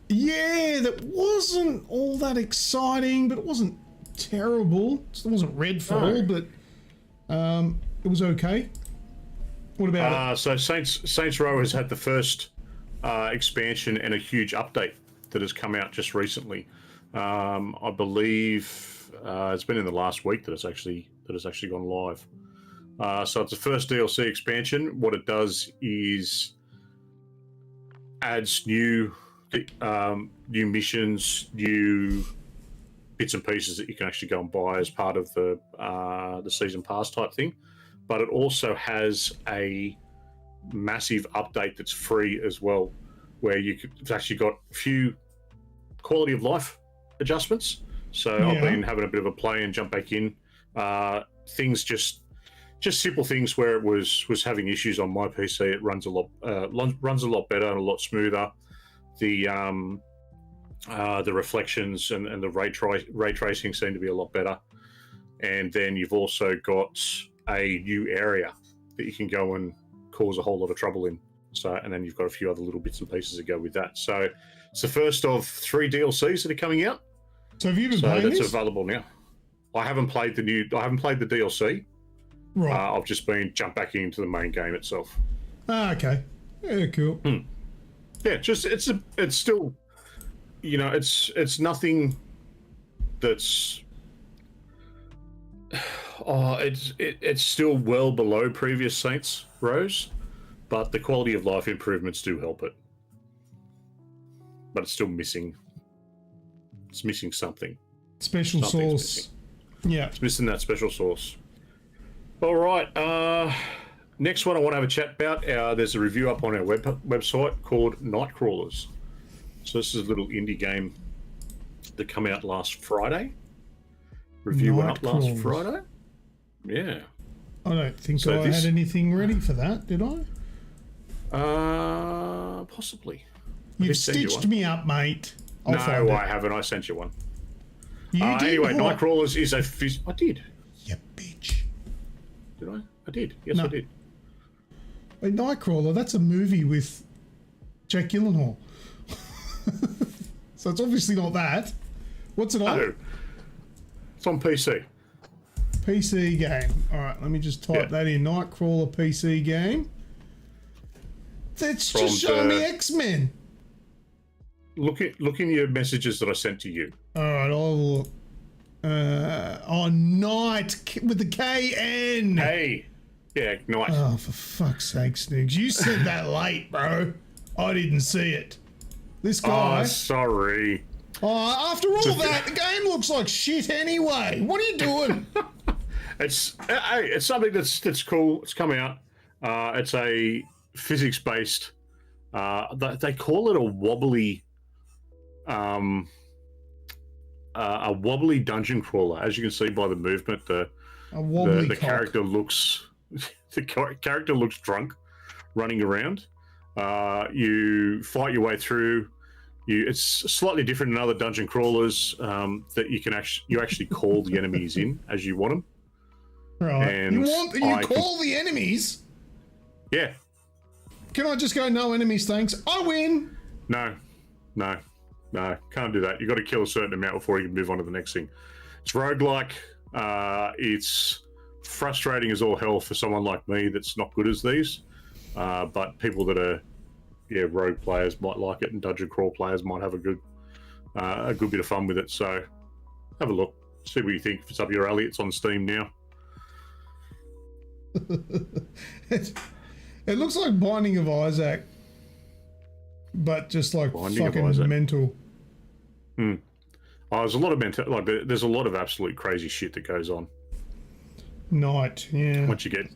Yeah, that wasn't all that exciting, but it wasn't terrible. It wasn't Redfail, but it was okay. What about it? So Saints Row has had the first expansion and a huge update that has come out just recently. I believe it's been in the last week that it's actually gone live. So it's the first DLC expansion. What it does is adds new missions, new bits and pieces that you can actually go and buy as part of the season pass type thing. But it also has a massive update that's free as well, where it's actually got a few quality of life adjustments. So I've been having a bit of a play and jump back in. Things just simple things where it was having issues on my PC. It runs a lot better and a lot smoother. The reflections and the ray tracing seem to be a lot better. And then you've also got a new area that you can go and cause a whole lot of trouble in. So, and then you've got a few other little bits and pieces that go with that. So it's the first of 3 DLCs that are coming out. So have you been playing that's this? available now. I haven't played the DLC. Right. I've just been jumped back into the main game itself. Okay. Yeah, cool. Yeah, just it's still, it's nothing that's. It's still well below previous Saints Rows, but the quality of life improvements do help it. But it's still missing. It's missing something. Special Something's sauce. missing. Yeah. It's missing that special sauce. All right. Next one I want to have a chat about. There's a review up on our website called Nightcrawlers. So this is a little indie game that came out last Friday. Review went up last Friday. Yeah. I don't think So I had anything ready for that, did I? Possibly. You've send you stitched one. me up, mate. I'll No, find I it. haven't. I sent you one. You did Anyway, what? Nightcrawlers is a I did. You bitch. Did I? I did. Yes, No. I did. Wait, Nightcrawler, that's a movie with Jake Gyllenhaal. So it's obviously not that. What's it on? No. It's on PC. PC game. All right, let me just type that in. Nightcrawler PC game. That's From just showing me the- X-Men. Look in your messages that I sent to you. All right, I'll look. Night with the KN. Hey. Yeah, nice. Oh, for fuck's sake, Snoogs. You said that late, bro. I didn't see it. This guy. Oh, sorry. Oh, after all that, the game looks like shit anyway. What are you doing? It's something that's cool. It's come out. It's a physics-based. They call it a wobbly dungeon crawler. As you can see by the movement, the character looks character looks drunk, running around. You fight your way through. it's slightly different than other dungeon crawlers that you actually call the enemies in as you want them. Right. And you call the enemies? Yeah. Can I just go, no enemies, thanks? I win! No, can't do that. You've got to kill a certain amount before you can move on to the next thing. It's roguelike. It's frustrating as all hell for someone like me that's not good as these. But people that are rogue players might like it, and dungeon crawl players might have a good bit of fun with it. So have a look, see what you think. If it's up your alley, it's on Steam now. It looks like Binding of Isaac, but just like fucking mental. Oh, there's a lot of there's a lot of absolute crazy shit that goes on. Night, yeah. Once you get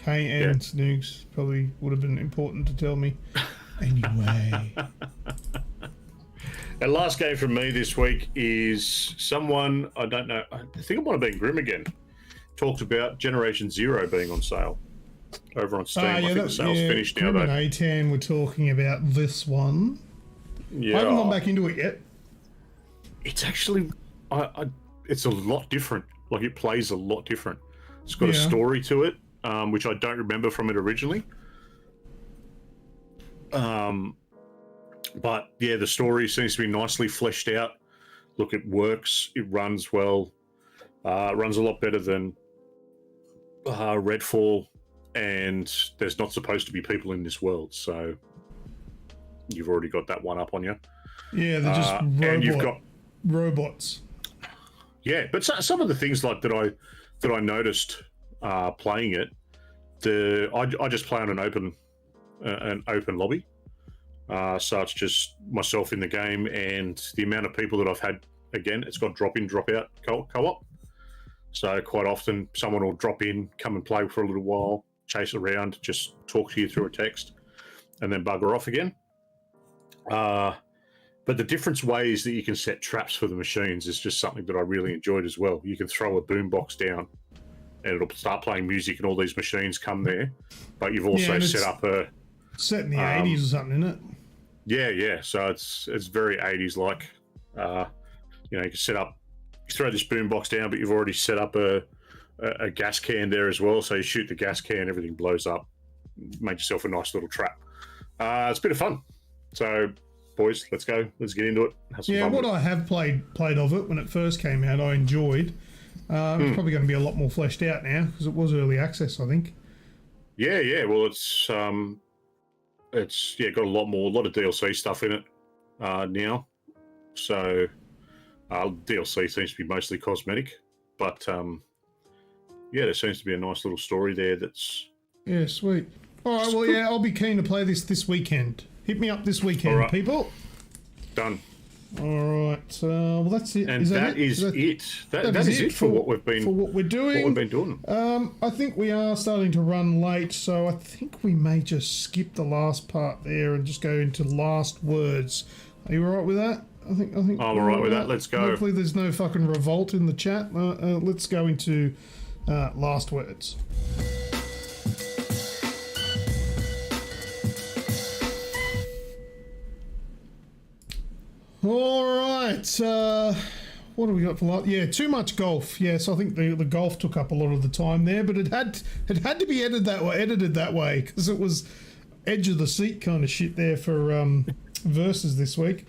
and Snoogs probably would have been important to tell me. Anyway. The last game from me this week is someone, I don't know, I think it might have been Grim again, talked about Generation Zero being on sale over on Steam. I think the sale's finished now, Grim though. and A10 were talking about this one. Yeah. I haven't gone back into it yet. It's actually, it's a lot different. Like, it plays a lot different. It's got a story to it, which I don't remember from it originally. But yeah, the story seems to be nicely fleshed out. Look, it works. It runs well. It runs a lot better than Redfail, and there's not supposed to be people in this world, so you've already got that one up on you. Yeah, they're just and you've got robots. Yeah, but some of the things like that I noticed playing it, I just play on an open lobby. So it's just myself in the game, and the amount of people that I've had, again, it's got drop in, drop out co-op. So quite often someone will drop in, come and play for a little while, chase around, just talk to you through a text, and then bugger off again. But the different ways that you can set traps for the machines is just something that I really enjoyed as well. You can throw a boombox down and it'll start playing music, and all these machines come there. But you've also set up a... Set in the 80s or something, isn't it? Yeah. So it's very 80s like. You can set up, you throw this boombox down, but you've already set up a gas can there as well. So you shoot the gas can, everything blows up. Make yourself a nice little trap. It's a bit of fun. So, boys, let's go. Let's get into it. Have some fun what with it. I have played of it when it first came out, I enjoyed. It's probably going to be a lot more fleshed out now because it was early access, I think. Yeah. Well, it's got a lot of DLC stuff in it now. So DLC seems to be mostly cosmetic, but there seems to be a nice little story there. That's sweet. All right, well, I'll be keen to play this weekend. Hit me up this weekend, people. Done. All right. Well, that's it. And that is it. That is it for what we've been doing. What we've been doing. I think we are starting to run late, so I think we may just skip the last part there and just go into last words. Are you all right with that? I think I'm all right with that. Let's go. Hopefully, there's no fucking revolt in the chat. Let's go into last words. All right. What do we got for last? Yeah, too much golf. Yes, I think the golf took up a lot of the time there, but it had to be edited that way because it was edge of the seat kind of shit there for verses this week.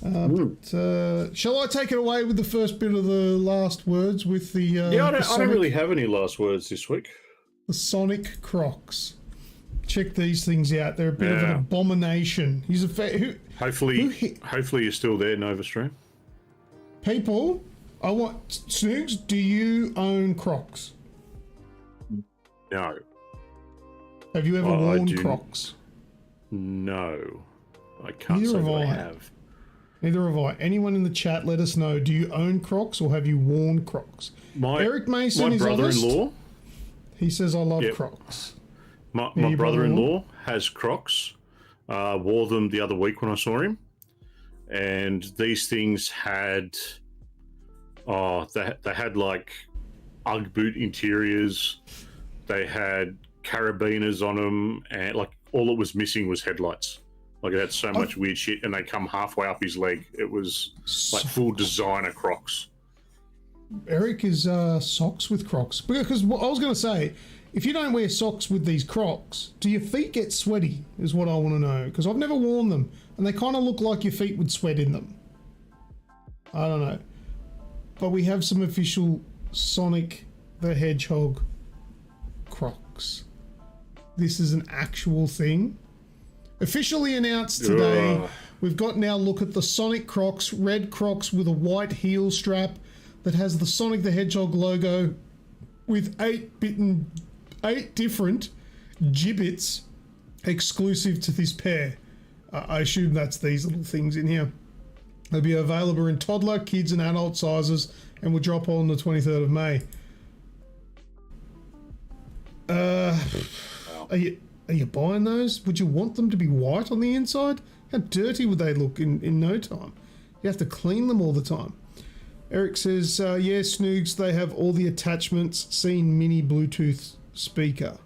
Shall I take it away with the first bit of the last words with the? I don't really have any last words this week. The Sonic Crocs. Check these things out. They're a bit of an abomination. He's a Hopefully you're still there, NovaStream. People, I want Snoogs. Do you own Crocs? No. Have you ever worn Crocs? No, I can't say that I have. Neither have I. Anyone in the chat, let us know. Do you own Crocs or have you worn Crocs? Eric Mason is brother-in-law. honest. He says, "I love Crocs." My brother-in-law has Crocs. Wore them the other week when I saw him, and these things had they had like UGG boot interiors. They had carabiners on them, and like all it was missing was headlights. Like it had so much weird shit, and they come halfway up his leg. It was like full designer Crocs. Eric is socks with Crocs. Because what I was going to say, if you don't wear socks with these Crocs, do your feet get sweaty, is what I want to know. Because I've never worn them, and they kind of look like your feet would sweat in them. I don't know. But we have some official Sonic the Hedgehog Crocs. This is an actual thing. Officially announced today. We've got now look at the Sonic Crocs, red Crocs with a white heel strap that has the Sonic the Hedgehog logo with 8 different gibbets exclusive to this pair. I assume that's these little things in here. They'll be available in toddler, kids and adult sizes and will drop on the 23rd of May. Are you buying those? Would you want them to be white on the inside? How dirty would they look in no time? You have to clean them all the time. Eric says, yeah, Snoogs, they have all the attachments, seen mini Bluetooth speaker.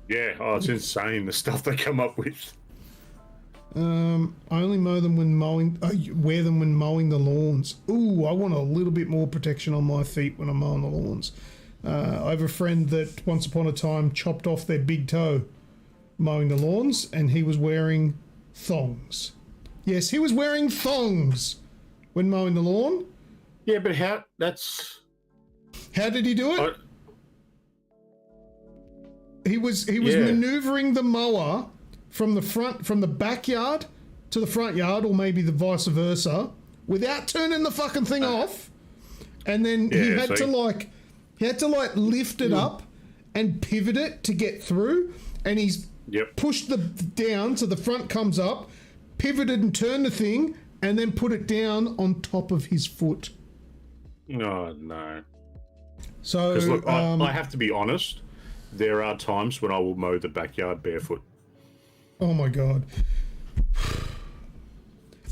Yeah, it's insane the stuff they come up with. I only mow them when mowing, wear them when mowing the lawns. Ooh, I want a little bit more protection on my feet when I'm mowing the lawns. I have a friend that once upon a time chopped off their big toe mowing the lawns, and he was wearing thongs. Yes, he was wearing thongs when mowing the lawn. Yeah, but how did he do it? He was maneuvering the mower from the backyard to the front yard, or maybe the vice versa, without turning the fucking thing off. And then he had to lift it up and pivot it to get through. And he's pushed the down so the front comes up, pivoted and turned the thing, and then put it down on top of his foot. Oh, no. So, look, I have to be honest. There are times when I will mow the backyard barefoot. Oh my God.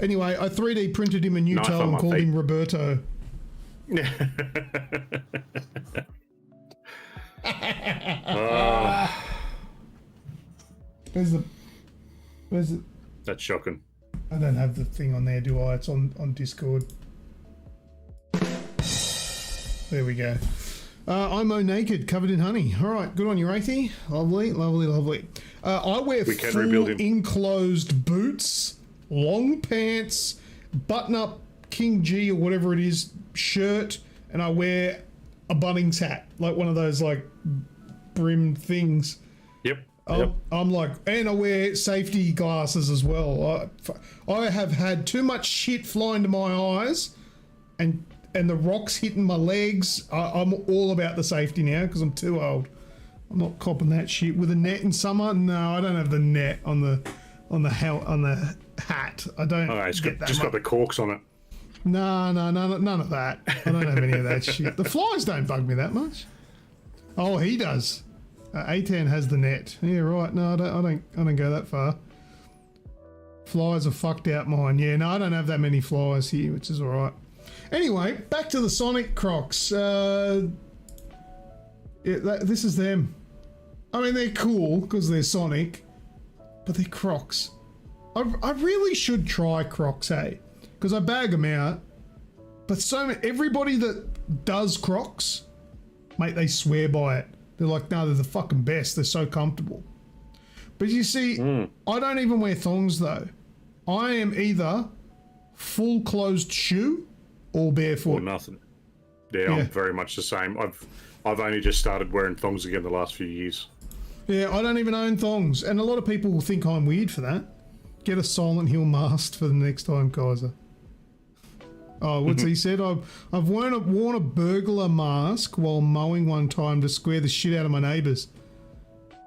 Anyway, I 3D printed him a new toe and called him Roberto. Where's it? That's shocking. I don't have the thing on there, do I? It's on Discord. There we go. I'm naked, covered in honey. All right, good on you, Wraithy. Lovely, lovely, lovely. I wear full enclosed boots, long pants, button-up King G or whatever it is shirt, and I wear a Bunnings hat, like one of those like brim things. Yep. I'm like, and I wear safety glasses as well. I have had too much shit flying to my eyes, and the rocks hitting my legs. I'm all about the safety now because I'm too old. I'm not copping that shit with a net in summer. No, I don't have the net on the hat. I don't. Oh, it's just got the corks on it. No, none of that. I don't have any of that shit. The flies don't bug me that much. Oh, he does. Atan has the net. Yeah, right. No, I don't go that far. Flies are fucked out mine. Yeah, no, I don't have that many flies here, which is all right. Anyway, back to the Sonic Crocs. This is them. I mean, they're cool because they're Sonic, but they're Crocs. I really should try Crocs, hey? Because I bag them out, but everybody that does Crocs, mate, they swear by it. They're like, no, they're the fucking best. They're so comfortable. But you see, I don't even wear thongs though. I am either full closed shoe or barefoot. Or nothing. Yeah, I'm very much the same. I've only just started wearing thongs again the last few years. Yeah, I don't even own thongs, and a lot of people will think I'm weird for that. Get a Silent Hill mask for the next time, Kaiser. Oh, what's he said? I've worn a burglar mask while mowing one time to scare the shit out of my neighbours.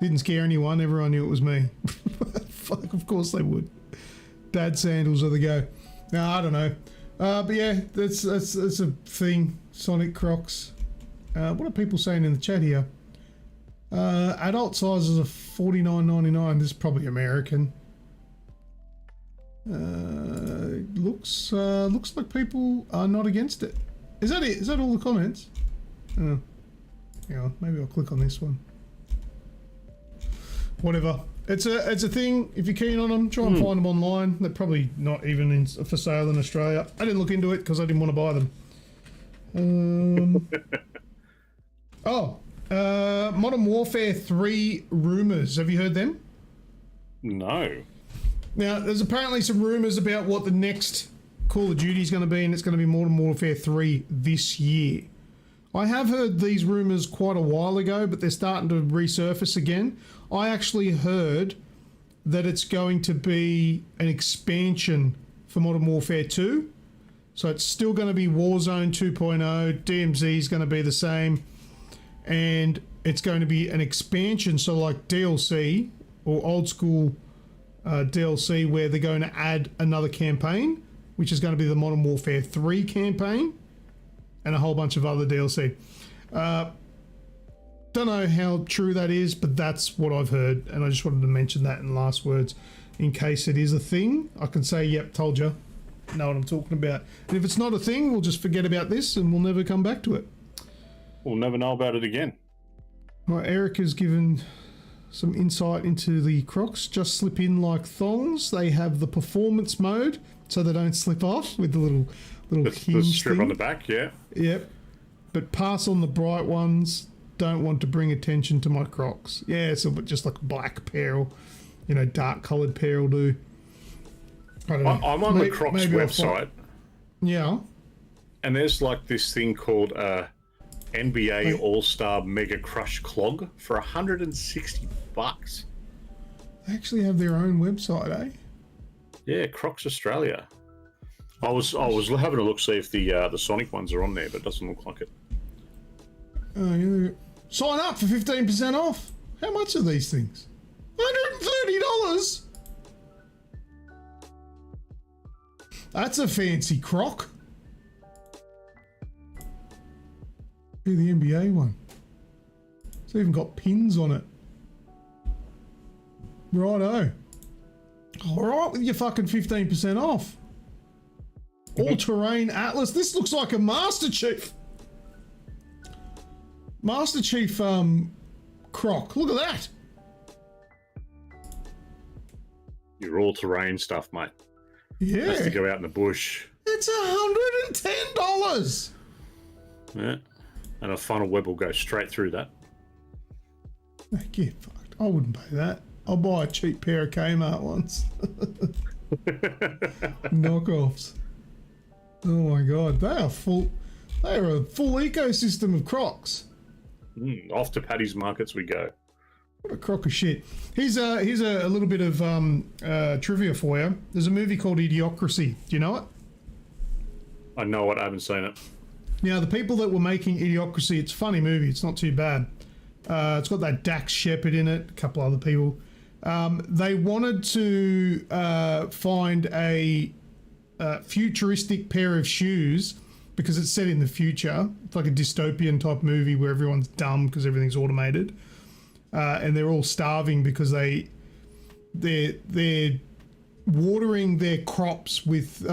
Didn't scare anyone. Everyone knew it was me. Fuck, of course they would. Dad sandals are the go. No, I don't know. But yeah, that's a thing. Sonic Crocs. What are people saying in the chat here? Adult sizes are $49.99. This is probably American. Looks like people are not against it. Is that it? Is that all the comments? Oh, hang on. Maybe I'll click on this one. whatever. It's a thing. If you're keen on them, try and find them online. They're probably not even for sale in Australia. I didn't look into it because I didn't want to buy them. Modern Warfare 3 rumours. Have you heard them? No. Now, there's apparently some rumours about what the next Call of Duty is going to be, and it's going to be Modern Warfare 3 this year. I have heard these rumours quite a while ago, but they're starting to resurface again. I actually heard that it's going to be an expansion for Modern Warfare 2. So it's still going to be Warzone 2.0, DMZ is going to be the same, and it's going to be an expansion, so like DLC or old school DLC, where they're going to add another campaign, which is going to be the Modern Warfare 3 campaign, and a whole bunch of other DLC. Don't know how true that is, but that's what I've heard, and I just wanted to mention that in last words in case it is a thing. I can say, yep, told you. Know what I'm talking about. And if it's not a thing, we'll just forget about this and we'll never come back to it. We'll never know about it again. Right, Eric has given some insight into the Crocs. Just slip in like thongs. They have the performance mode, so they don't slip off with the little The hinge strip thing. on the back, yeah. Yep. But pass on the bright ones. Don't want to bring attention to my Crocs. Yeah, so but just like a black pair or, dark coloured pair will do. I don't know. I'm on the Crocs website. Yeah. And there's like this thing called NBA All-Star Mega Crush Clog for $160. They actually have their own website, eh? Yeah, Crocs Australia. I was having a look, see if the Sonic ones are on there, but it doesn't look like it. Sign up for 15% off. How much are these things? $130. That's a fancy Croc. Here's the NBA one. It's even got pins on it. Righto. Alright with your fucking 15% off. All-terrain Atlas. This looks like a Master Chief. Master Chief Croc. Look at that. Your all-terrain stuff, mate. Yeah. Has to go out in the bush. It's $110. Yeah. And a funnel web will go straight through that. Get fucked. I wouldn't pay that. I'll buy a cheap pair of Kmart ones. Knockoffs. Oh my god, they are full. They are a full ecosystem of Crocs. Off to Paddy's Markets we go. What a crock of shit. Here's a little bit of trivia for you. There's a movie called Idiocracy. Do you know it? I know it. I haven't seen it. Now, the people that were making Idiocracy, it's a funny movie. It's not too bad. It's got that Dax Shepard in it, a couple other people. They wanted to find a futuristic pair of shoes because it's set in the future. It's like a dystopian type movie where everyone's dumb because everything's automated. And they're all starving because they're watering their crops with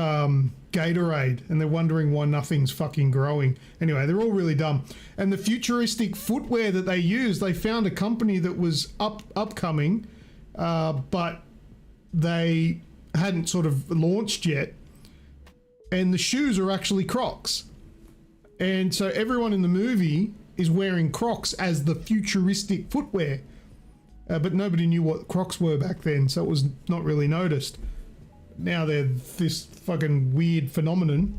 Gatorade, and they're wondering why nothing's fucking growing. Anyway, they're all really dumb. And the futuristic footwear that they use, they found a company that was upcoming, but they hadn't sort of launched yet. And the shoes are actually Crocs. And so everyone in the movie is wearing Crocs as the futuristic footwear. But nobody knew what Crocs were back then, so it was not really noticed. Now they're this fucking weird phenomenon.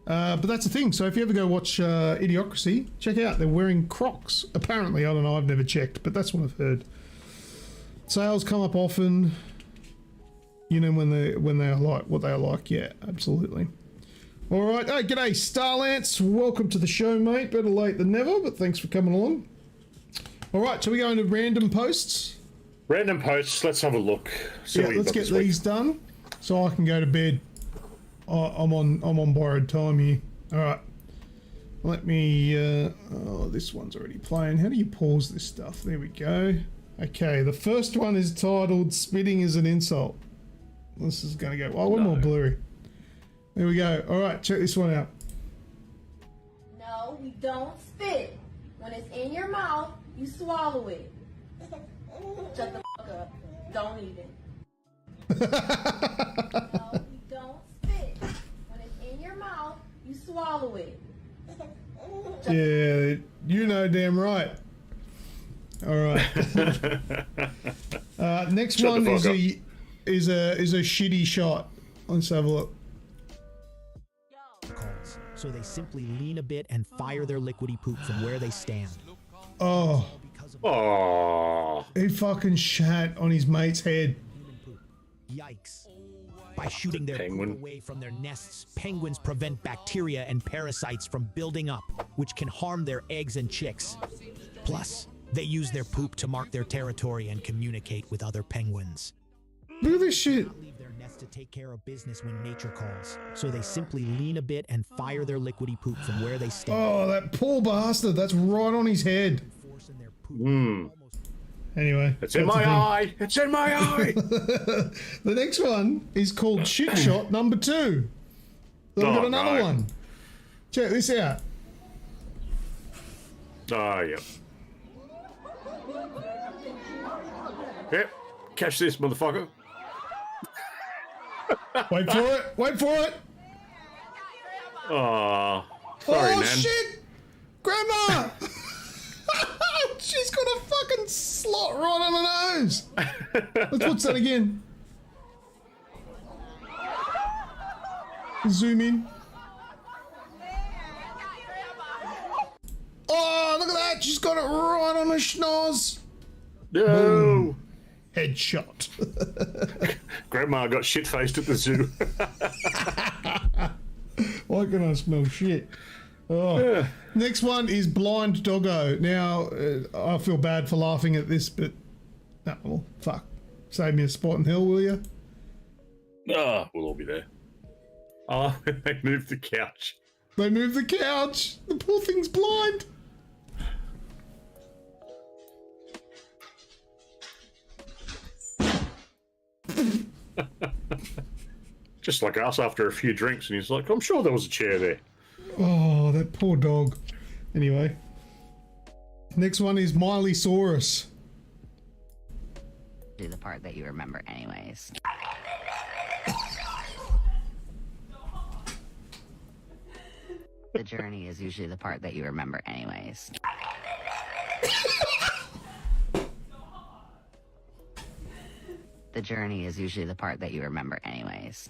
But that's the thing. So if you ever go watch Idiocracy, check out. They're wearing Crocs. Apparently, I don't know. I've never checked, but that's what I've heard. Sales come up often. You know when they are like what they are like. Yeah, absolutely. All right. Hey, g'day, Starlance. Welcome to the show, mate. Better late than never, but thanks for coming along. All right. So we go into random posts. Random posts. Let's have a look. Yeah, let's get these done so I can go to bed. I'm on borrowed time here. All right. Let me. Oh, this one's already playing. How do you pause this stuff? There we go. Okay. The first one is titled "Spitting is an Insult." This is going to go. Oh, one more blurry. There we go. All right, check this one out. No, you don't spit. When it's in your mouth, you swallow it. Shut the fuck up. Don't eat it. No, you don't spit. When it's in your mouth, you swallow it. Yeah, you know damn right. All right. Next Shut one the is fuck a shitty shot. Let's have a look. So they simply lean a bit and fire their liquidy poop from where they stand. Oh, Oh, he fucking shat on his mate's head. Yikes. By shooting their penguin. poop away from their nests, penguins prevent bacteria and parasites from building up, which can harm their eggs and chicks. Plus, they use their poop to mark their territory and communicate with other penguins. Look at this shit. Leave their nest to take care of business when nature calls. So they simply lean a bit and fire their liquidy poop from where they stand. Oh, that poor bastard. That's right on his head. Forcing their poop Anyway. it's in my eye. It's in my eye. The next one is called Shit Shot number 2. We've got another no. one. Check this out. Oh, yep. Yep. Catch this, motherfucker. Wait for it. Wait for it. Oh, sorry, Oh, Nan. shit. Grandma. She's got a fucking slot right on her nose. Let's watch that again. Zoom in. Oh, look at that. She's got it right on her schnoz. No. Headshot. Grandma got shit-faced at the zoo. Why can I smell shit? Oh. Yeah. Next one is Blind Doggo. Now, I feel bad for laughing at this, but... No, well, fuck. Save me a spot in hell, will you? Oh, we'll all be there. Oh, they moved the couch. They moved the couch. The poor thing's blind. Just like us after a few drinks, and he's like, I'm sure there was a chair there. Oh, that poor dog. Anyway. Next one is Miley-saurus. Do the part that you remember anyways. The journey is usually the part that you remember anyways. The journey is usually the part that you remember anyways.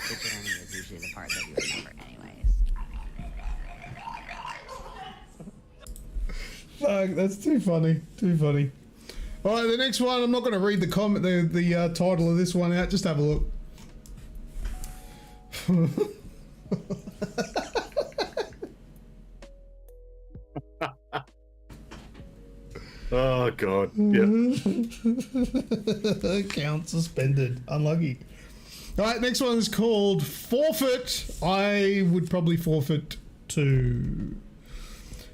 The journey is usually the part that you remember anyways. Fuck, that's too funny. Too funny. All right, the next one. I'm not going to read the comment, the title of this one out. Just have a look. Oh, God. Yeah. Account suspended. Unlucky. All right, next one is called Forfeit. I would probably forfeit to...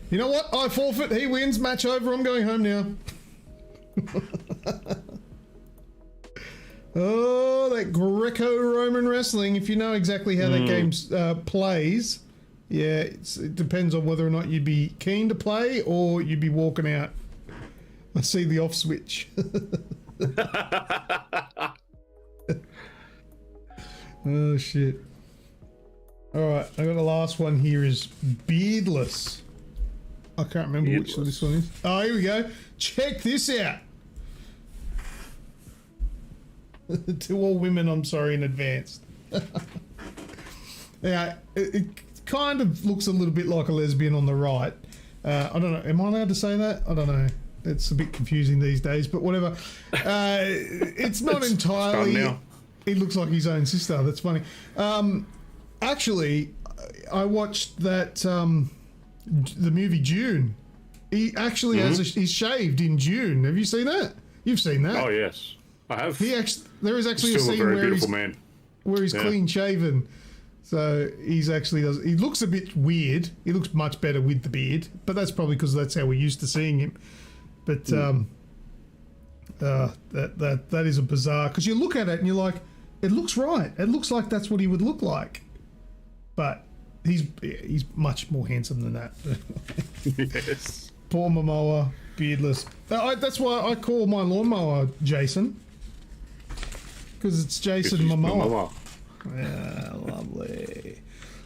You know what? I forfeit. He wins. Match over. I'm going home now. Oh, that Greco-Roman wrestling. If you know exactly how that game plays, yeah, it depends on whether or not you'd be keen to play or you'd be walking out. I see the off switch. Oh, shit. All right, I got the last one here is Beardless. I can't remember which one this one is. Oh, here we go. Check this out. To all women, I'm sorry in advance. Yeah, it kind of looks a little bit like a lesbian on the right. I don't know. Am I allowed to say that? I don't know. It's a bit confusing these days, but whatever. It's not entirely... He looks like his own sister. That's funny. Actually, I watched that the movie June. He actually he's shaved in June. Have you seen that? You've seen that? Oh yes, I have. There is actually a Still scene a very where beautiful man. Where he's clean shaven. So he's actually does. He looks a bit weird. He looks much better with the beard, but that's probably because that's how we're used to seeing him. But that is a bizarre, because you look at it and you're like, it looks right. It looks like that's what he would look like. But he's much more handsome than that. Yes. Poor Momoa, beardless. That's why I call my lawnmower Jason, because it's Jason Momoa. Yeah, lovely.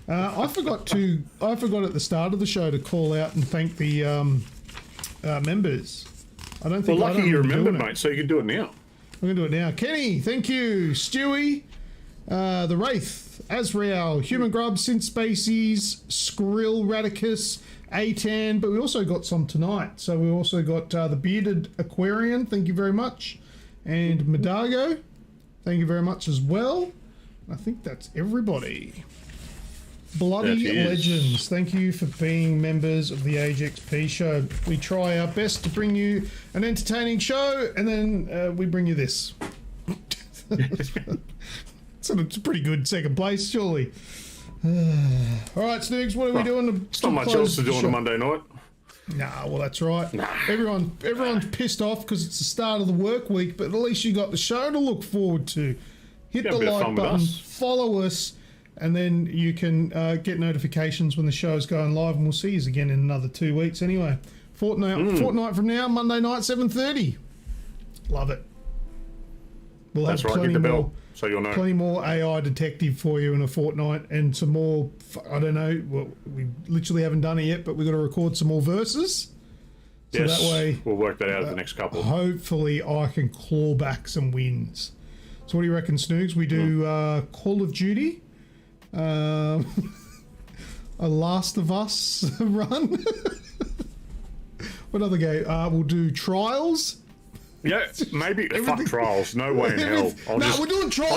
I forgot at the start of the show to call out and thank the members. I don't think. Well, lucky you remembered, mate. So you can do it now. I'm gonna do it now. Kenny, thank you. Stewie, the Wraith, Azrael, Human Grub, Synth Species, Skrill, Radicus, Atan, but we also got some tonight. So we also got the Bearded Aquarian, thank you very much, and Madago, thank you very much as well. I think that's everybody. Bloody Legends, thank you for being members of the AGExp Show. We try our best to bring you an entertaining show, and then we bring you this. So it's a pretty good second place, surely. All right, Snoogs, what are we doing? It's not much else to do on a Monday night. Nah, well, that's right. Everyone's pissed off because it's the start of the work week, but at least you got the show to look forward to. Hit the like button, follow us, and then you can get notifications when the show's going live, and we'll see you again in another 2 weeks anyway. Fortnight from now, Monday night, 7:30. Love it. We'll have plenty more. So you'll know. Plenty more AI detective for you in a fortnight, and some more. I don't know. Well, we literally haven't done it yet, but we've got to record some more verses. So yes, that way we'll work that out at the next couple. Hopefully, I can claw back some wins. So, what do you reckon, Snoogs? We do Call of Duty, a Last of Us run. What other game? We'll do Trials. Yeah, maybe. Fuck Trials. No way in hell. We're doing Trials.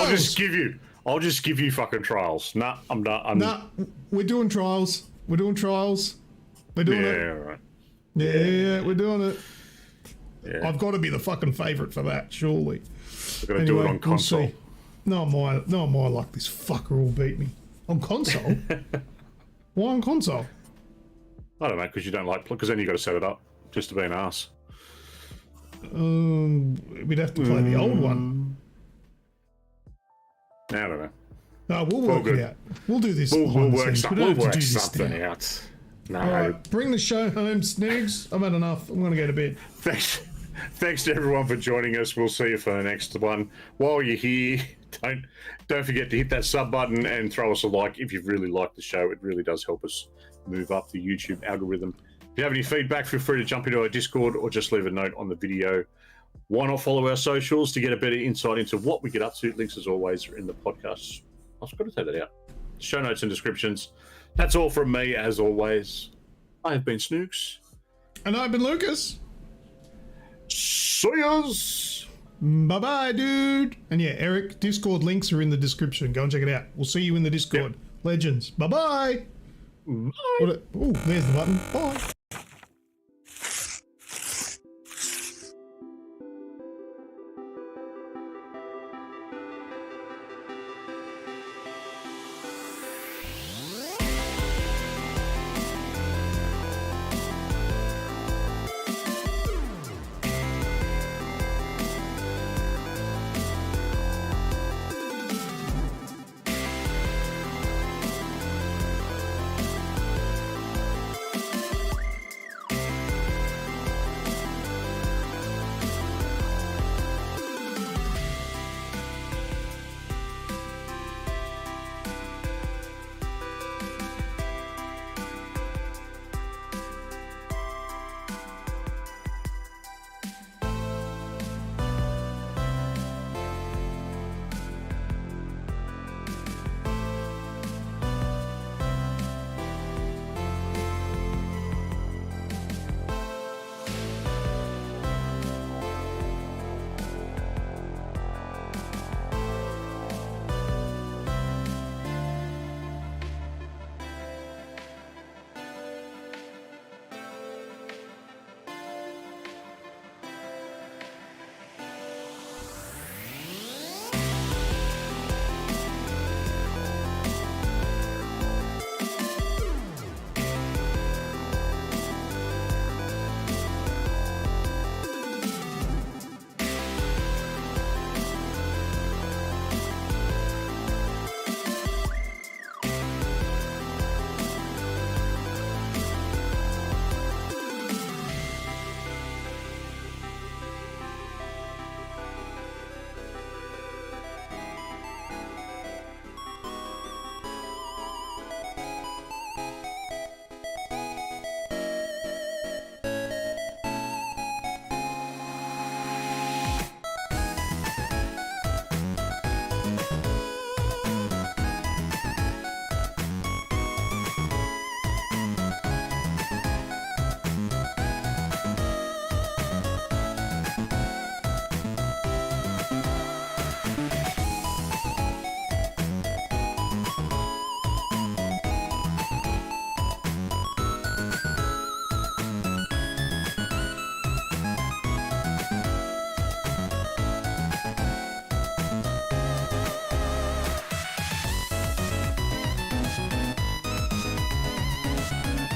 I'll just give you fucking Trials. Nah, I'm done. We're doing Trials. We're doing Trials. We're doing it. Yeah, right. Yeah, we're doing it. Yeah. I've got to be the fucking favourite for that, surely. We're going to do it on console. We'll no, my luck. This fucker will beat me. On console? Why on console? I don't know, because you don't like... Because then you got to set it up just to be an ass. We'd have to play the old one. I don't know. No, we'll work it out. We'll do this. We'll work something out. No. All right, bring the show home, Snoogs. I've had enough. I'm going to go to bed. Thanks to everyone for joining us. We'll see you for the next one. While you're here, don't forget to hit that sub button and throw us a like if you've really liked the show. It really does help us move up the YouTube algorithm. If you have any feedback, feel free to jump into our Discord or just leave a note on the video. Why not follow our socials to get a better insight into what we get up to? Links, as always, are in the podcast. I've got to take that out. Show notes and descriptions. That's all from me, as always. I have been Snoogs. And I've been Lucas. See-yas. Bye-bye, dude. And yeah, Eric, Discord links are in the description. Go and check it out. We'll see you in the Discord. Yep. Legends. Bye-bye. Bye. Oh, there's the button. Bye.